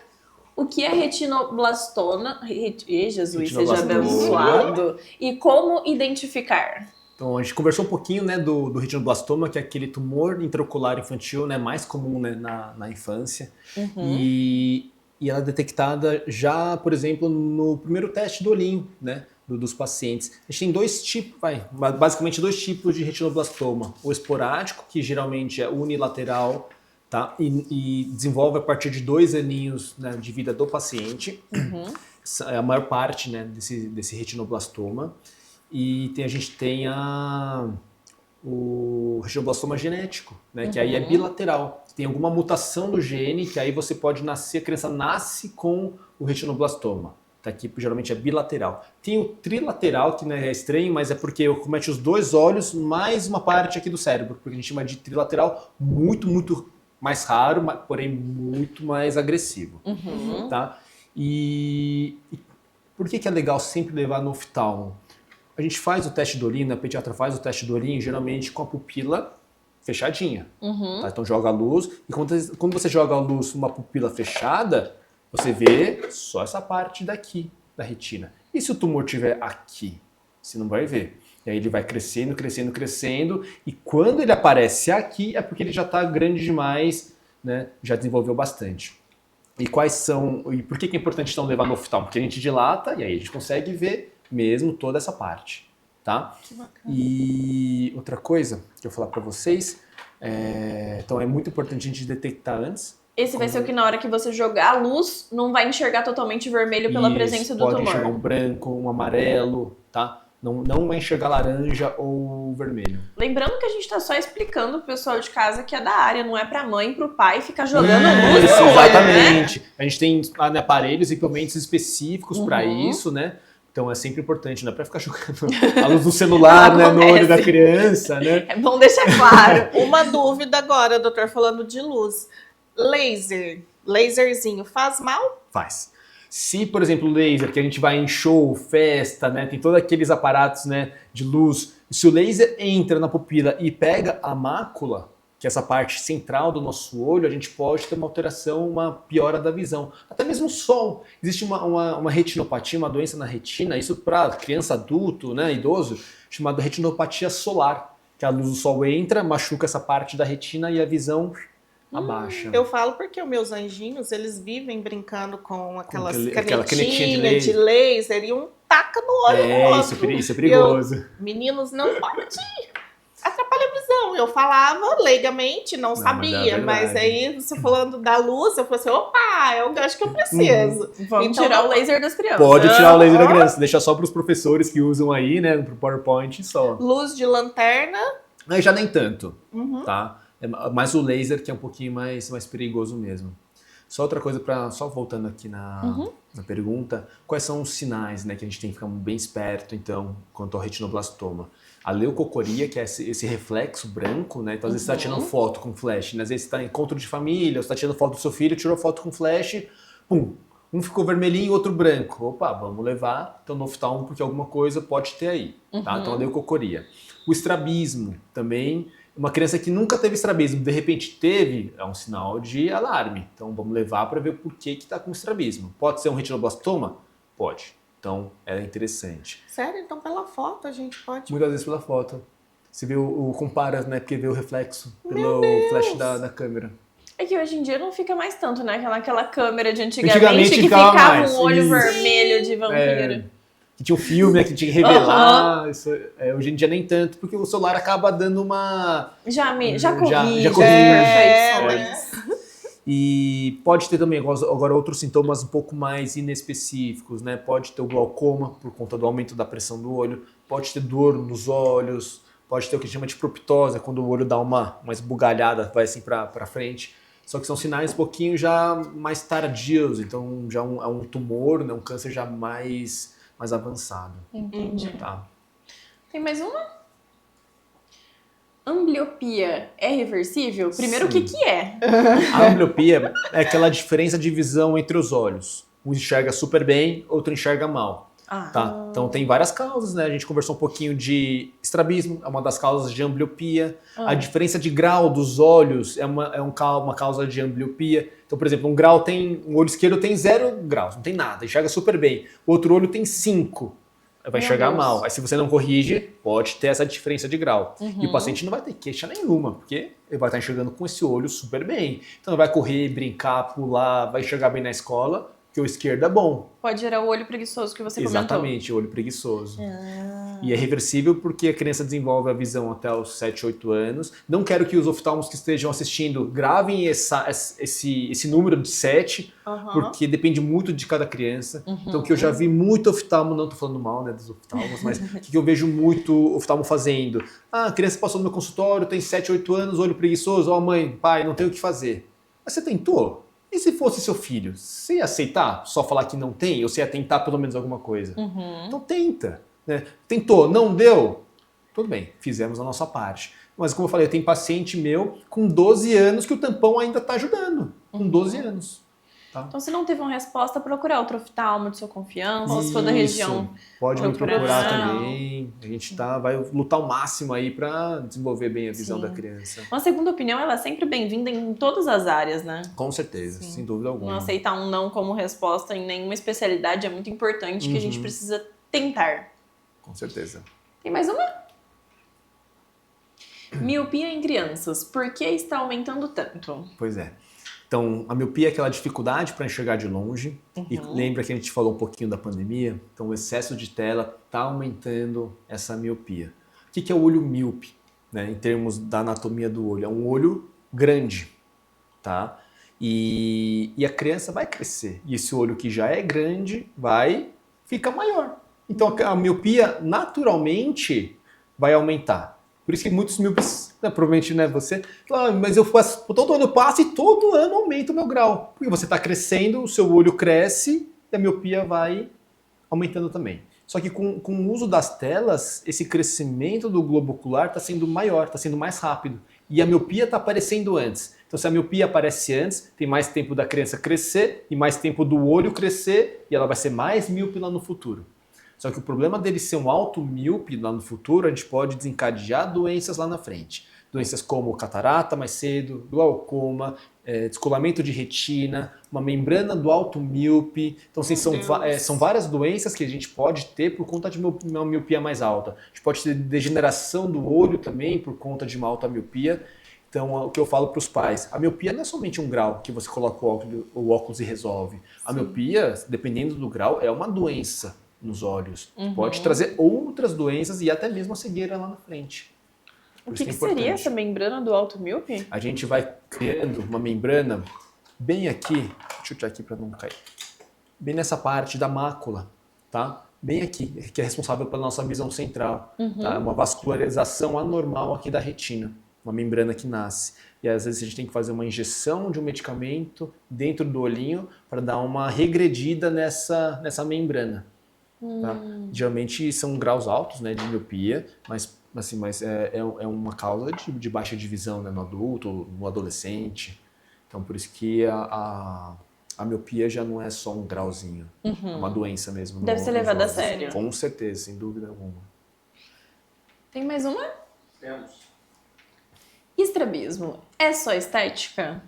O que é retinoblastoma? Jesus, seja abençoado. E como identificar? Então, a gente conversou um pouquinho, né, do retinoblastoma, que é aquele tumor intraocular infantil, né, mais comum, né, na infância. E ela é detectada já, por exemplo, no primeiro teste do olhinho, né, dos pacientes. A gente tem basicamente dois tipos de retinoblastoma. O esporádico, que geralmente é unilateral, tá, e desenvolve a partir de 2 aninhos, né, de vida do paciente. É a maior parte, né, desse retinoblastoma. E a gente tem o retinoblastoma genético, né, que aí é bilateral. Tem alguma mutação do gene que aí você pode nascer, a criança nasce com o retinoblastoma. Tá, aqui geralmente é bilateral. Tem o trilateral, que não é estranho, mas é porque comete os 2 olhos mais uma parte aqui do cérebro, porque a gente chama de trilateral, muito, muito mais raro, porém muito mais agressivo. Tá? E por que é legal sempre levar no oftalmo? A gente faz o teste do olhinho, a pediatra faz o teste do olhinho, geralmente com a pupila fechadinha. Tá? Então joga a luz, e quando você joga a luz numa pupila fechada, você vê só essa parte daqui da retina. E se o tumor estiver aqui? Você não vai ver. E aí ele vai crescendo, crescendo, crescendo, e quando ele aparece aqui, é porque ele já está grande demais, né? Já desenvolveu bastante. E por que é importante então levar no oftalmo? Porque a gente dilata e aí a gente consegue ver mesmo toda essa parte, tá? Que bacana. E outra coisa que eu vou falar para vocês, então é muito importante a gente detectar antes. Esse vai ser o que na hora que você jogar a luz, não vai enxergar totalmente vermelho pela presença do pode tumor. enxergar um branco, um amarelo, tá? Não vai enxergar laranja ou vermelho. Lembrando que a gente tá só explicando pro pessoal de casa que é da área, não é pra mãe e pro pai ficar jogando luz Isso, no olho, exatamente. né? A gente tem aparelhos e equipamentos específicos para isso, né? Então é sempre importante, não é pra ficar jogando a luz do celular, né, no olho da criança, né? É bom deixar claro. Uma dúvida agora, doutor, falando de luz. Laserzinho faz mal? Faz. Se, por exemplo, laser, que a gente vai em show, festa, né, tem todos aqueles aparatos, né, de luz, se o laser entra na pupila e pega a mácula, que é essa parte central do nosso olho, a gente pode ter uma alteração, uma piora da visão. Até mesmo o sol. Existe uma retinopatia, uma doença na retina, isso para criança, adulto, né, idoso, chamada retinopatia solar, que a luz do sol entra, machuca essa parte da retina e a visão abaixa. Eu falo porque os meus anjinhos, eles vivem brincando com aquelas aquela canetinha canetinhas de laser e um taca no olho do outro. Isso é perigoso. Meninos, não pode. Atrapalha a visão. Eu falava leigamente, não sabia. Mas aí, você falando da luz, eu falei assim, opa, é o gancho que eu preciso. Vamos Então, tirar o laser das crianças. Pode tirar o laser da criança, deixa só para os professores que usam aí, né, pro PowerPoint só. Luz de lanterna. Mas já nem tanto, tá? Mas o laser que é um pouquinho mais perigoso mesmo. Só outra coisa, só voltando aqui na pergunta, quais são os sinais, né, que a gente tem que ficar bem esperto, então, quanto ao retinoblastoma? A leucocoria, que é esse reflexo branco, né? Então, às vezes você está tirando foto com flash, né? Às vezes você está em encontro de família, você está tirando foto do seu filho, tirou foto com flash, pum, um ficou vermelhinho e outro branco. Opa, vamos levar então no oftalmo porque alguma coisa pode ter aí, tá? Então, a leucocoria. O estrabismo também. Uma criança que nunca teve estrabismo, de repente teve, é um sinal de alarme. Então, vamos levar para ver por que está com estrabismo. Pode ser um retinoblastoma? Pode. Então, é interessante. Sério? Então, pela foto a gente pode... Muitas vezes pela foto. Você vê compara, né? Porque vê o reflexo pelo flash da câmera. É que hoje em dia não fica mais tanto, né? Aquela câmera de antigamente que ficava ficava mais. um olho Isso. vermelho de vampiro. Que tinha um filme, né, que tinha que revelar. Isso, hoje em dia nem tanto, porque o celular acaba dando uma... Já corrige. corrige as perfeições. E pode ter também agora outros sintomas um pouco mais inespecíficos, né? Pode ter o glaucoma por conta do aumento da pressão do olho, pode ter dor nos olhos, pode ter o que a gente chama de proptose, quando o olho dá uma esbugalhada, vai assim para frente. Só que são sinais um pouquinho já mais tardios, então já é um tumor, né? Um câncer já mais avançado. Entendi. Tá? Tem mais uma? Ambliopia é reversível? Primeiro, Sim. o que é? A ambliopia é aquela diferença de visão entre os olhos. Um enxerga super bem, outro enxerga mal. Tá? Então tem várias causas, né? A gente conversou um pouquinho de estrabismo, é uma das causas de ambliopia. A diferença de grau dos olhos é uma causa de ambliopia. Então, por exemplo, um olho esquerdo tem 0 graus, não tem nada, enxerga super bem. O outro olho tem 5. Vai enxergar mal. Aí se você não corrige, pode ter essa diferença de grau. E o paciente não vai ter queixa nenhuma, porque ele vai estar enxergando com esse olho super bem. Então ele vai correr, brincar, pular, vai enxergar bem na escola, porque o esquerdo é bom. Pode gerar o olho preguiçoso que você Exatamente, o olho preguiçoso. E é reversível porque a criança desenvolve a visão até os 7, 8 anos. Não quero que os oftalmos que estejam assistindo gravem esse número de 7, porque depende muito de cada criança. Então, o que eu já vi muito oftalmo, não estou falando mal, né, dos oftalmos, mas o que eu vejo muito oftalmo fazendo? A criança passou no meu consultório, tem 7, 8 anos, olho preguiçoso, mãe, pai, não tem o que fazer. Mas você tentou? E se fosse seu filho? Você ia aceitar só falar que não tem? Ou você ia tentar pelo menos alguma coisa? Então tenta. Né? Tentou, não deu? Tudo bem, fizemos a nossa parte. Mas como eu falei, tem paciente meu com 12 anos que o tampão ainda está ajudando. Com 12 anos. Tá? Então, se não teve uma resposta, procura outro oftalmo de sua confiança, ou se for da região. Pode me procurar procurar. também. A gente vai lutar o máximo aí para desenvolver bem a visão da criança. Uma segunda opinião, ela é sempre bem-vinda em todas as áreas, né? Com certeza, sem dúvida alguma. Não aceitar um não como resposta em nenhuma especialidade é muito importante, que a gente precisa tentar. Com certeza. Tem mais uma? Miopia em crianças. Por que está aumentando tanto? Pois é. Então, a miopia é aquela dificuldade para enxergar de longe. E lembra que a gente falou um pouquinho da pandemia? Então, o excesso de tela está aumentando essa miopia. O que é o olho míope, né, em termos da anatomia do olho? É um olho grande, tá? E a criança vai crescer. E esse olho que já é grande vai ficar maior. Então, a miopia naturalmente vai aumentar. Por isso que muitos míopes, provavelmente, né, você fala, mas eu faço, todo ano eu passo e todo ano aumenta o meu grau. Porque você está crescendo, o seu olho cresce e a miopia vai aumentando também. Só que com o uso das telas, esse crescimento do globo ocular está sendo maior, está sendo mais rápido. E a miopia está aparecendo antes. Então, se a miopia aparece antes, tem mais tempo da criança crescer e mais tempo do olho crescer e ela vai ser mais míope lá no futuro. Só que o problema dele ser um alto míope lá no futuro, a gente pode desencadear doenças lá na frente. Doenças como catarata mais cedo, glaucoma, descolamento de retina, uma membrana do alto míope. Então, assim, são várias doenças que a gente pode ter por conta de uma miopia mais alta. A gente pode ter degeneração do olho também por conta de uma alta miopia. Então, o que eu falo para os pais, a miopia não é somente um grau que você coloca o óculos e resolve. A miopia, dependendo do grau, é uma doença nos olhos. Pode trazer outras doenças e até mesmo a cegueira lá na frente. O que seria essa membrana do alto míope? A gente vai criando uma membrana bem aqui, deixa eu tirar aqui para não cair, bem nessa parte da mácula, tá? Bem aqui, que é responsável pela nossa visão central. Tá? Uma vascularização anormal aqui da retina, uma membrana que nasce. E às vezes a gente tem que fazer uma injeção de um medicamento dentro do olhinho para dar uma regredida nessa membrana. Tá? Geralmente são graus altos, né, de miopia, mas é uma causa de baixa de visão, né, no adulto, no adolescente. Então por isso que a miopia já não é só um grauzinho, é uma doença mesmo. Deve ser levada a sério. Com certeza, sem dúvida alguma. Tem mais uma? Temos. Estrabismo é só estética?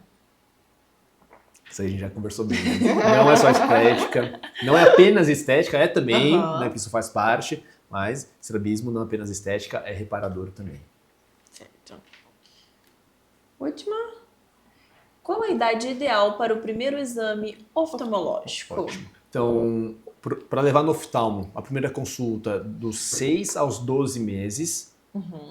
Isso aí a gente já conversou bem. Né? Não é só estética, não é apenas estética, é também, né, que isso faz parte, mas estrabismo não é apenas estética, é reparador também. Certo. Última. Qual a idade ideal para o primeiro exame oftalmológico? Ótimo. Então, para levar no oftalmo, a primeira consulta dos 6 aos 12 meses,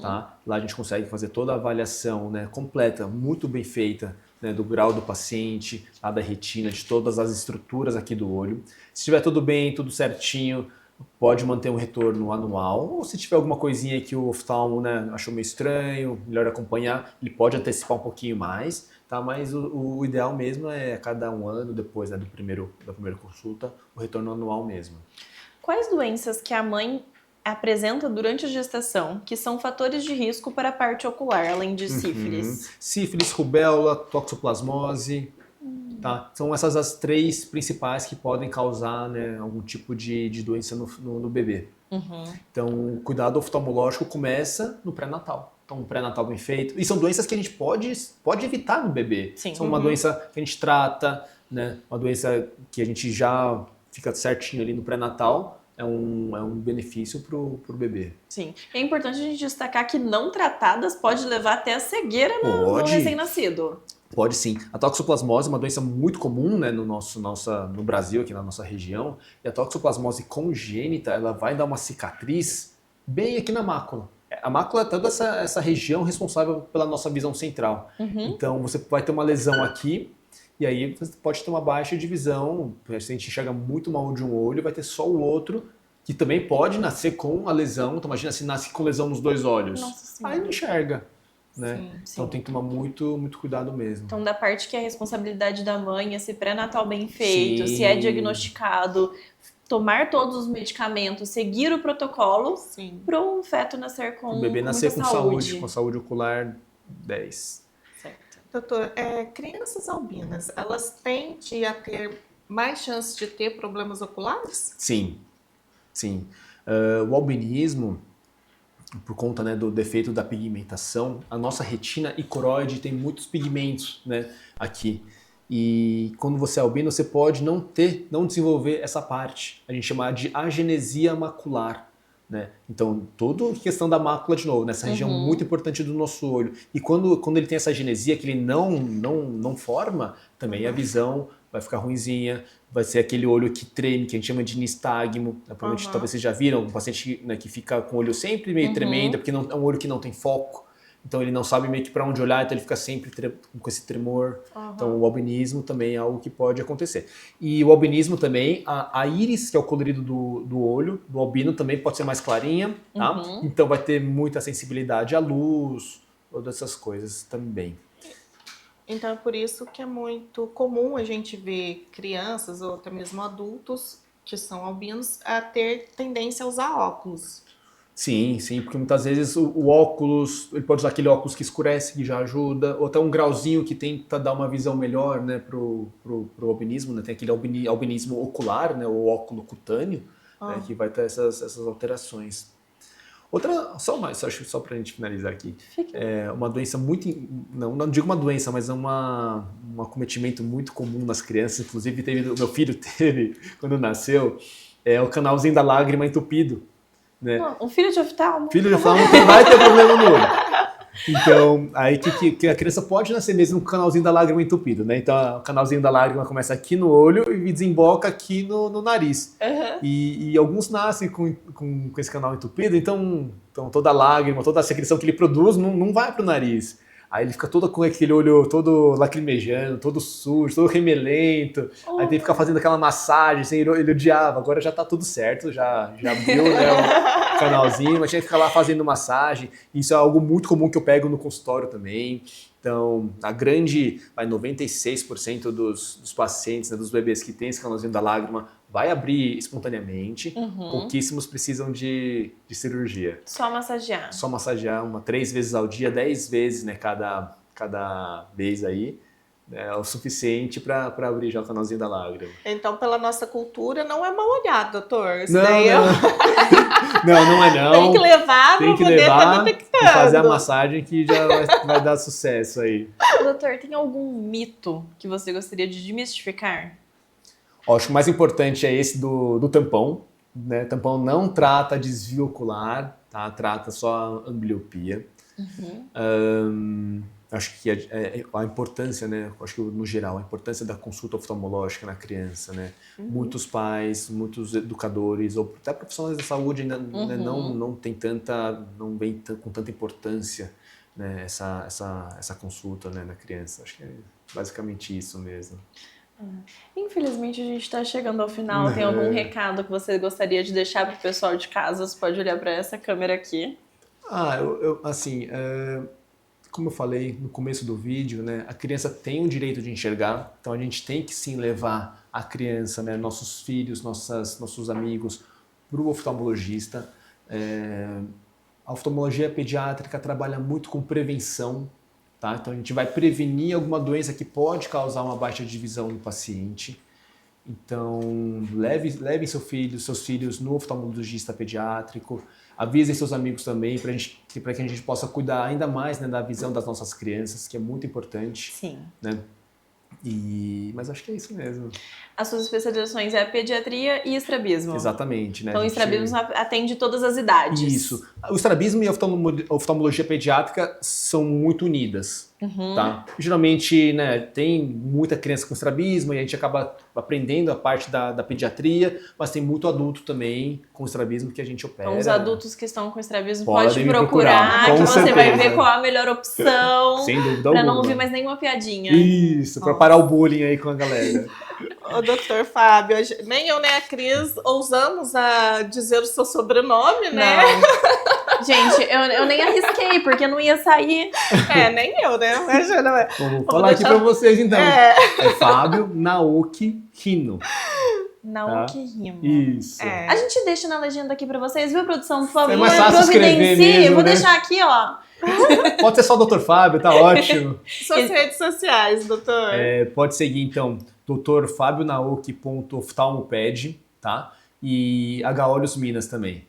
tá? Lá a gente consegue fazer toda a avaliação, né, completa, muito bem feita, né, do grau do paciente, lá da retina, de todas as estruturas aqui do olho. Se estiver tudo bem, tudo certinho, pode manter um retorno anual. Ou se tiver alguma coisinha que o oftalmo, né, achou meio estranho, melhor acompanhar, ele pode antecipar um pouquinho mais, tá? Mas o ideal mesmo é a cada um ano, depois, né, da primeira consulta, o retorno anual mesmo. Quais doenças que a mãe apresenta durante a gestação que são fatores de risco para a parte ocular, além de sífilis? Sífilis, rubéola, toxoplasmose, tá? São essas as 3 principais que podem causar, né, algum tipo de doença no bebê. Então, o cuidado oftalmológico começa no pré-natal. Então, um pré-natal bem feito. E são doenças que a gente pode evitar no bebê. Sim. São uma doença que a gente trata, né? Uma doença que a gente já fica certinho ali no pré-natal. É um benefício pro bebê. Sim. É importante a gente destacar que não tratadas pode levar até a cegueira no recém-nascido. Pode sim. A toxoplasmose é uma doença muito comum, né, no Brasil, aqui na nossa região. E a toxoplasmose congênita, ela vai dar uma cicatriz bem aqui na mácula. A mácula é toda essa região responsável pela nossa visão central. Então você vai ter uma lesão aqui, e aí você pode ter uma baixa de visão, a gente enxerga muito mal de um olho, vai ter só o outro, que também pode nascer com a lesão. Então imagina se nasce com lesão nos 2 olhos. Nossa, aí não enxerga. Né? Sim. Então tem que tomar muito, muito cuidado mesmo. Então, da parte que é a responsabilidade da mãe, esse pré-natal bem feito, Sim. se é diagnosticado, tomar todos os medicamentos, seguir o protocolo para um feto nascer com o bebê nascer com saúde. Com saúde ocular 10. Certo. Doutor, crianças albinas, elas tendem a ter mais chances de ter problemas oculares? Sim. O albinismo, por conta, né, do defeito da pigmentação, a nossa retina e coroide tem muitos pigmentos, né, aqui. E quando você é albino, você pode não desenvolver essa parte. A gente chama de agenesia macular. né? Então, toda a questão da mácula, de novo, nessa região muito importante do nosso olho. E quando ele tem essa agenesia que ele não forma, também a visão vai ficar ruinzinha, vai ser aquele olho que treme, que a gente chama de nistagmo. Né? Provavelmente, talvez vocês já viram, um paciente, né, que fica com o olho sempre meio tremendo, porque é um olho que não tem foco. Então ele não sabe meio que para onde olhar, então ele fica sempre com esse tremor. Então o albinismo também é algo que pode acontecer. E o albinismo também, a íris, que é o colorido do olho, do albino, também pode ser mais clarinha, tá? Então vai ter muita sensibilidade à luz, todas essas coisas também. Então é por isso que é muito comum a gente ver crianças ou até mesmo adultos que são albinos a ter tendência a usar óculos. Sim, porque muitas vezes o óculos, ele pode usar aquele óculos que escurece, que já ajuda, ou até um grauzinho que tenta dar uma visão melhor, né, pro albinismo, né, tem aquele albinismo ocular, né, o óculo cutâneo, né, que vai ter essas alterações. Outra, só pra gente finalizar aqui, é uma doença muito, não digo uma doença, mas é um acometimento muito comum nas crianças, inclusive o meu filho teve, quando nasceu, é o canalzinho da lágrima entupido. Né? Um filho de oftalmo? Filho de oftalmo vai ter problema no olho. Então, aí que a criança pode nascer mesmo com o canalzinho da lágrima entupido, né? Então, o canalzinho da lágrima começa aqui no olho e desemboca aqui no nariz. E alguns nascem com esse canal entupido, então toda a lágrima, toda a secreção que ele produz não vai para o nariz. Aí ele fica todo com aquele olho todo lacrimejando, todo sujo, todo remelento. Aí tem que ficar fazendo aquela massagem, assim, ele odiava. Agora já tá tudo certo, já abriu, né, o canalzinho, mas tinha que ficar lá fazendo massagem. Isso é algo muito comum que eu pego no consultório também. Então, 96% dos pacientes, né, dos bebês que têm esse canalzinho da lágrima, vai abrir espontaneamente. Pouquíssimos precisam de cirurgia. Só massagear. Só massagear 3 vezes ao dia, 10 vezes, né, cada vez aí. É o suficiente para abrir já o canalzinho da lágrima. Então, pela nossa cultura, não é mal olhado, doutor. Não é não. Tem que levar para poder estar detectando. E fazer a massagem que já vai dar sucesso aí. Doutor, tem algum mito que você gostaria de desmistificar? Acho que o mais importante é esse do tampão. Né? Tampão não trata desvio ocular, tá? Trata só ambliopia. Acho que a importância, né? Acho que no geral, a importância da consulta oftalmológica na criança, né? Muitos pais, muitos educadores, ou até profissionais da saúde ainda né, não vem com tanta importância, né? Essa consulta, né, na criança. Acho que é basicamente isso mesmo. Infelizmente a gente está chegando ao final. Tem algum recado que você gostaria de deixar para o pessoal de casa? Você pode olhar para essa câmera aqui. Como eu falei no começo do vídeo, né, a criança tem o direito de enxergar, então a gente tem que sim levar a criança, né, nossos filhos, nossos amigos, para o oftalmologista. A oftalmologia pediátrica trabalha muito com prevenção, tá? Então a gente vai prevenir alguma doença que pode causar uma baixa de visão no paciente. Então levem seus filhos no oftalmologista pediátrico, avisem seus amigos também para que a gente possa cuidar ainda mais, né, da visão das nossas crianças, que é muito importante. Sim. Né? Mas acho que é isso mesmo. As suas especializações é pediatria e estrabismo. Exatamente. Né? Então o estrabismo atende todas as idades. Isso. O estrabismo e a oftalmologia pediátrica são muito unidas. Tá? Geralmente, né, tem muita criança com estrabismo e a gente acaba aprendendo a parte da pediatria, mas tem muito adulto também com estrabismo que a gente opera. Então, os adultos que estão com estrabismo podem pode procurar que você certeza. vai ver qual a melhor opção. Sem dúvida pra alguma. não ouvir mais nenhuma piadinha. Isso, pra parar o bullying aí com a galera. Ô, doutor Fábio, nem eu nem a Cris ousamos a dizer o seu sobrenome, né? Não. Gente, eu nem arrisquei, porque não ia sair. Nem eu, né? Imagina. Vou falar aqui pra vocês, então. É Fábio Naoki Hino. Naoki Hino. Isso. A gente deixa na legenda aqui pra vocês, viu, produção? Por favor, é mais fácil escrever mesmo, vou né? deixar aqui, ó. Pode ser só o Dr. Fábio, tá ótimo. Suas redes sociais, doutor. Pode seguir, então, drfabionaoki.oftalmoped, tá? E H Olhos Minas também.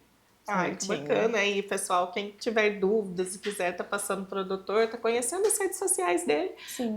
Ai, que bacana aí, pessoal. Quem tiver dúvidas e quiser tá passando pro doutor, tá conhecendo as redes sociais dele,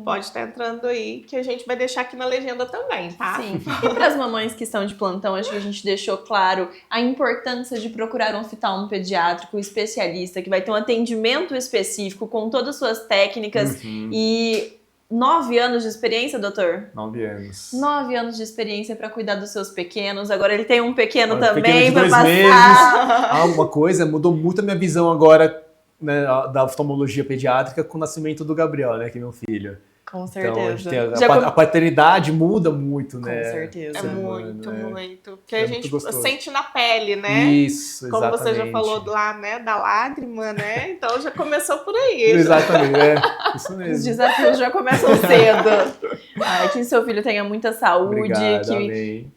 pode estar entrando aí, que a gente vai deixar aqui na legenda também, tá? Sim. E para as mamães que estão de plantão, acho que a gente deixou claro a importância de procurar um oftalmo pediátrico especialista, que vai ter um atendimento específico com todas as suas técnicas e 9 anos de experiência, doutor? 9 anos. 9 anos de experiência para cuidar dos seus pequenos. Agora ele tem um pequeno também pequeno para passar. Meses. Uma coisa, mudou muito a minha visão agora, né, da oftalmologia pediátrica com o nascimento do Gabriel, né, que é meu filho. Com certeza. Então, a paternidade muda muito, né? Com certeza. É muito. Porque a gente sente na pele, né? Isso, exatamente. Como você já falou lá, né, da lágrima, né? Então já começou por aí. Exatamente, isso mesmo. Os desafios já começam cedo. Que seu filho tenha muita saúde, Obrigado,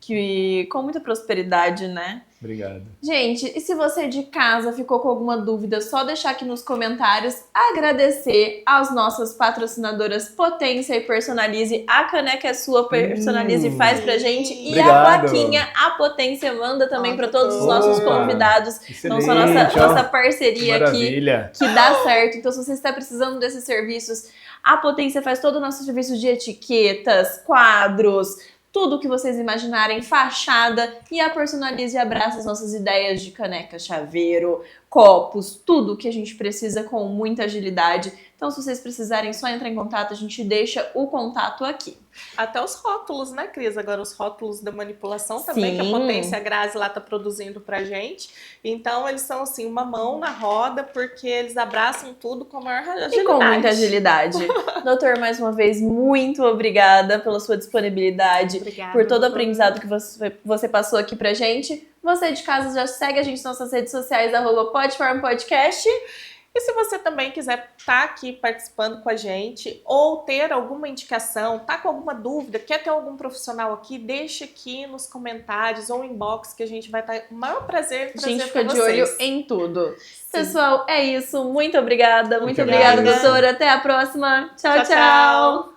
que com muita prosperidade, né? Obrigado. Gente, e se você de casa ficou com alguma dúvida, só deixar aqui nos comentários. Agradecer às nossas patrocinadoras Potência e Personalize. A caneca é sua, personalize e faz pra gente. E obrigado. A plaquinha, a Potência manda também pra todos os nossos convidados. Então, são nossa parceria aqui que dá certo. Então, se você está precisando desses serviços, a Potência faz todo o nosso serviço de etiquetas, quadros, tudo que vocês imaginarem, fachada, e a Personalize abraça as nossas ideias de caneca, chaveiro, copos, tudo que a gente precisa com muita agilidade. Então, se vocês precisarem, só entrar em contato, a gente deixa o contato aqui. Até os rótulos, né, Cris? Agora os rótulos da manipulação também, que a Potência Grazi lá tá produzindo pra gente. Então, eles são, assim, uma mão na roda, porque eles abraçam tudo com a maior agilidade. E com muita agilidade. Doutor, mais uma vez, muito obrigada pela sua disponibilidade, por todo o aprendizado que você passou aqui pra gente. Você de casa já segue a gente nas nossas redes sociais, @PodFarmPodcast. E se você também quiser estar aqui participando com a gente ou ter alguma indicação, tá com alguma dúvida, quer ter algum profissional aqui, deixa aqui nos comentários ou inbox que a gente vai estar com o maior prazer em trazer para vocês. A gente fica de olho em tudo. Sim. Pessoal, é isso. Muito obrigada. Muito obrigada, doutora. Até a próxima. Tchau, tchau.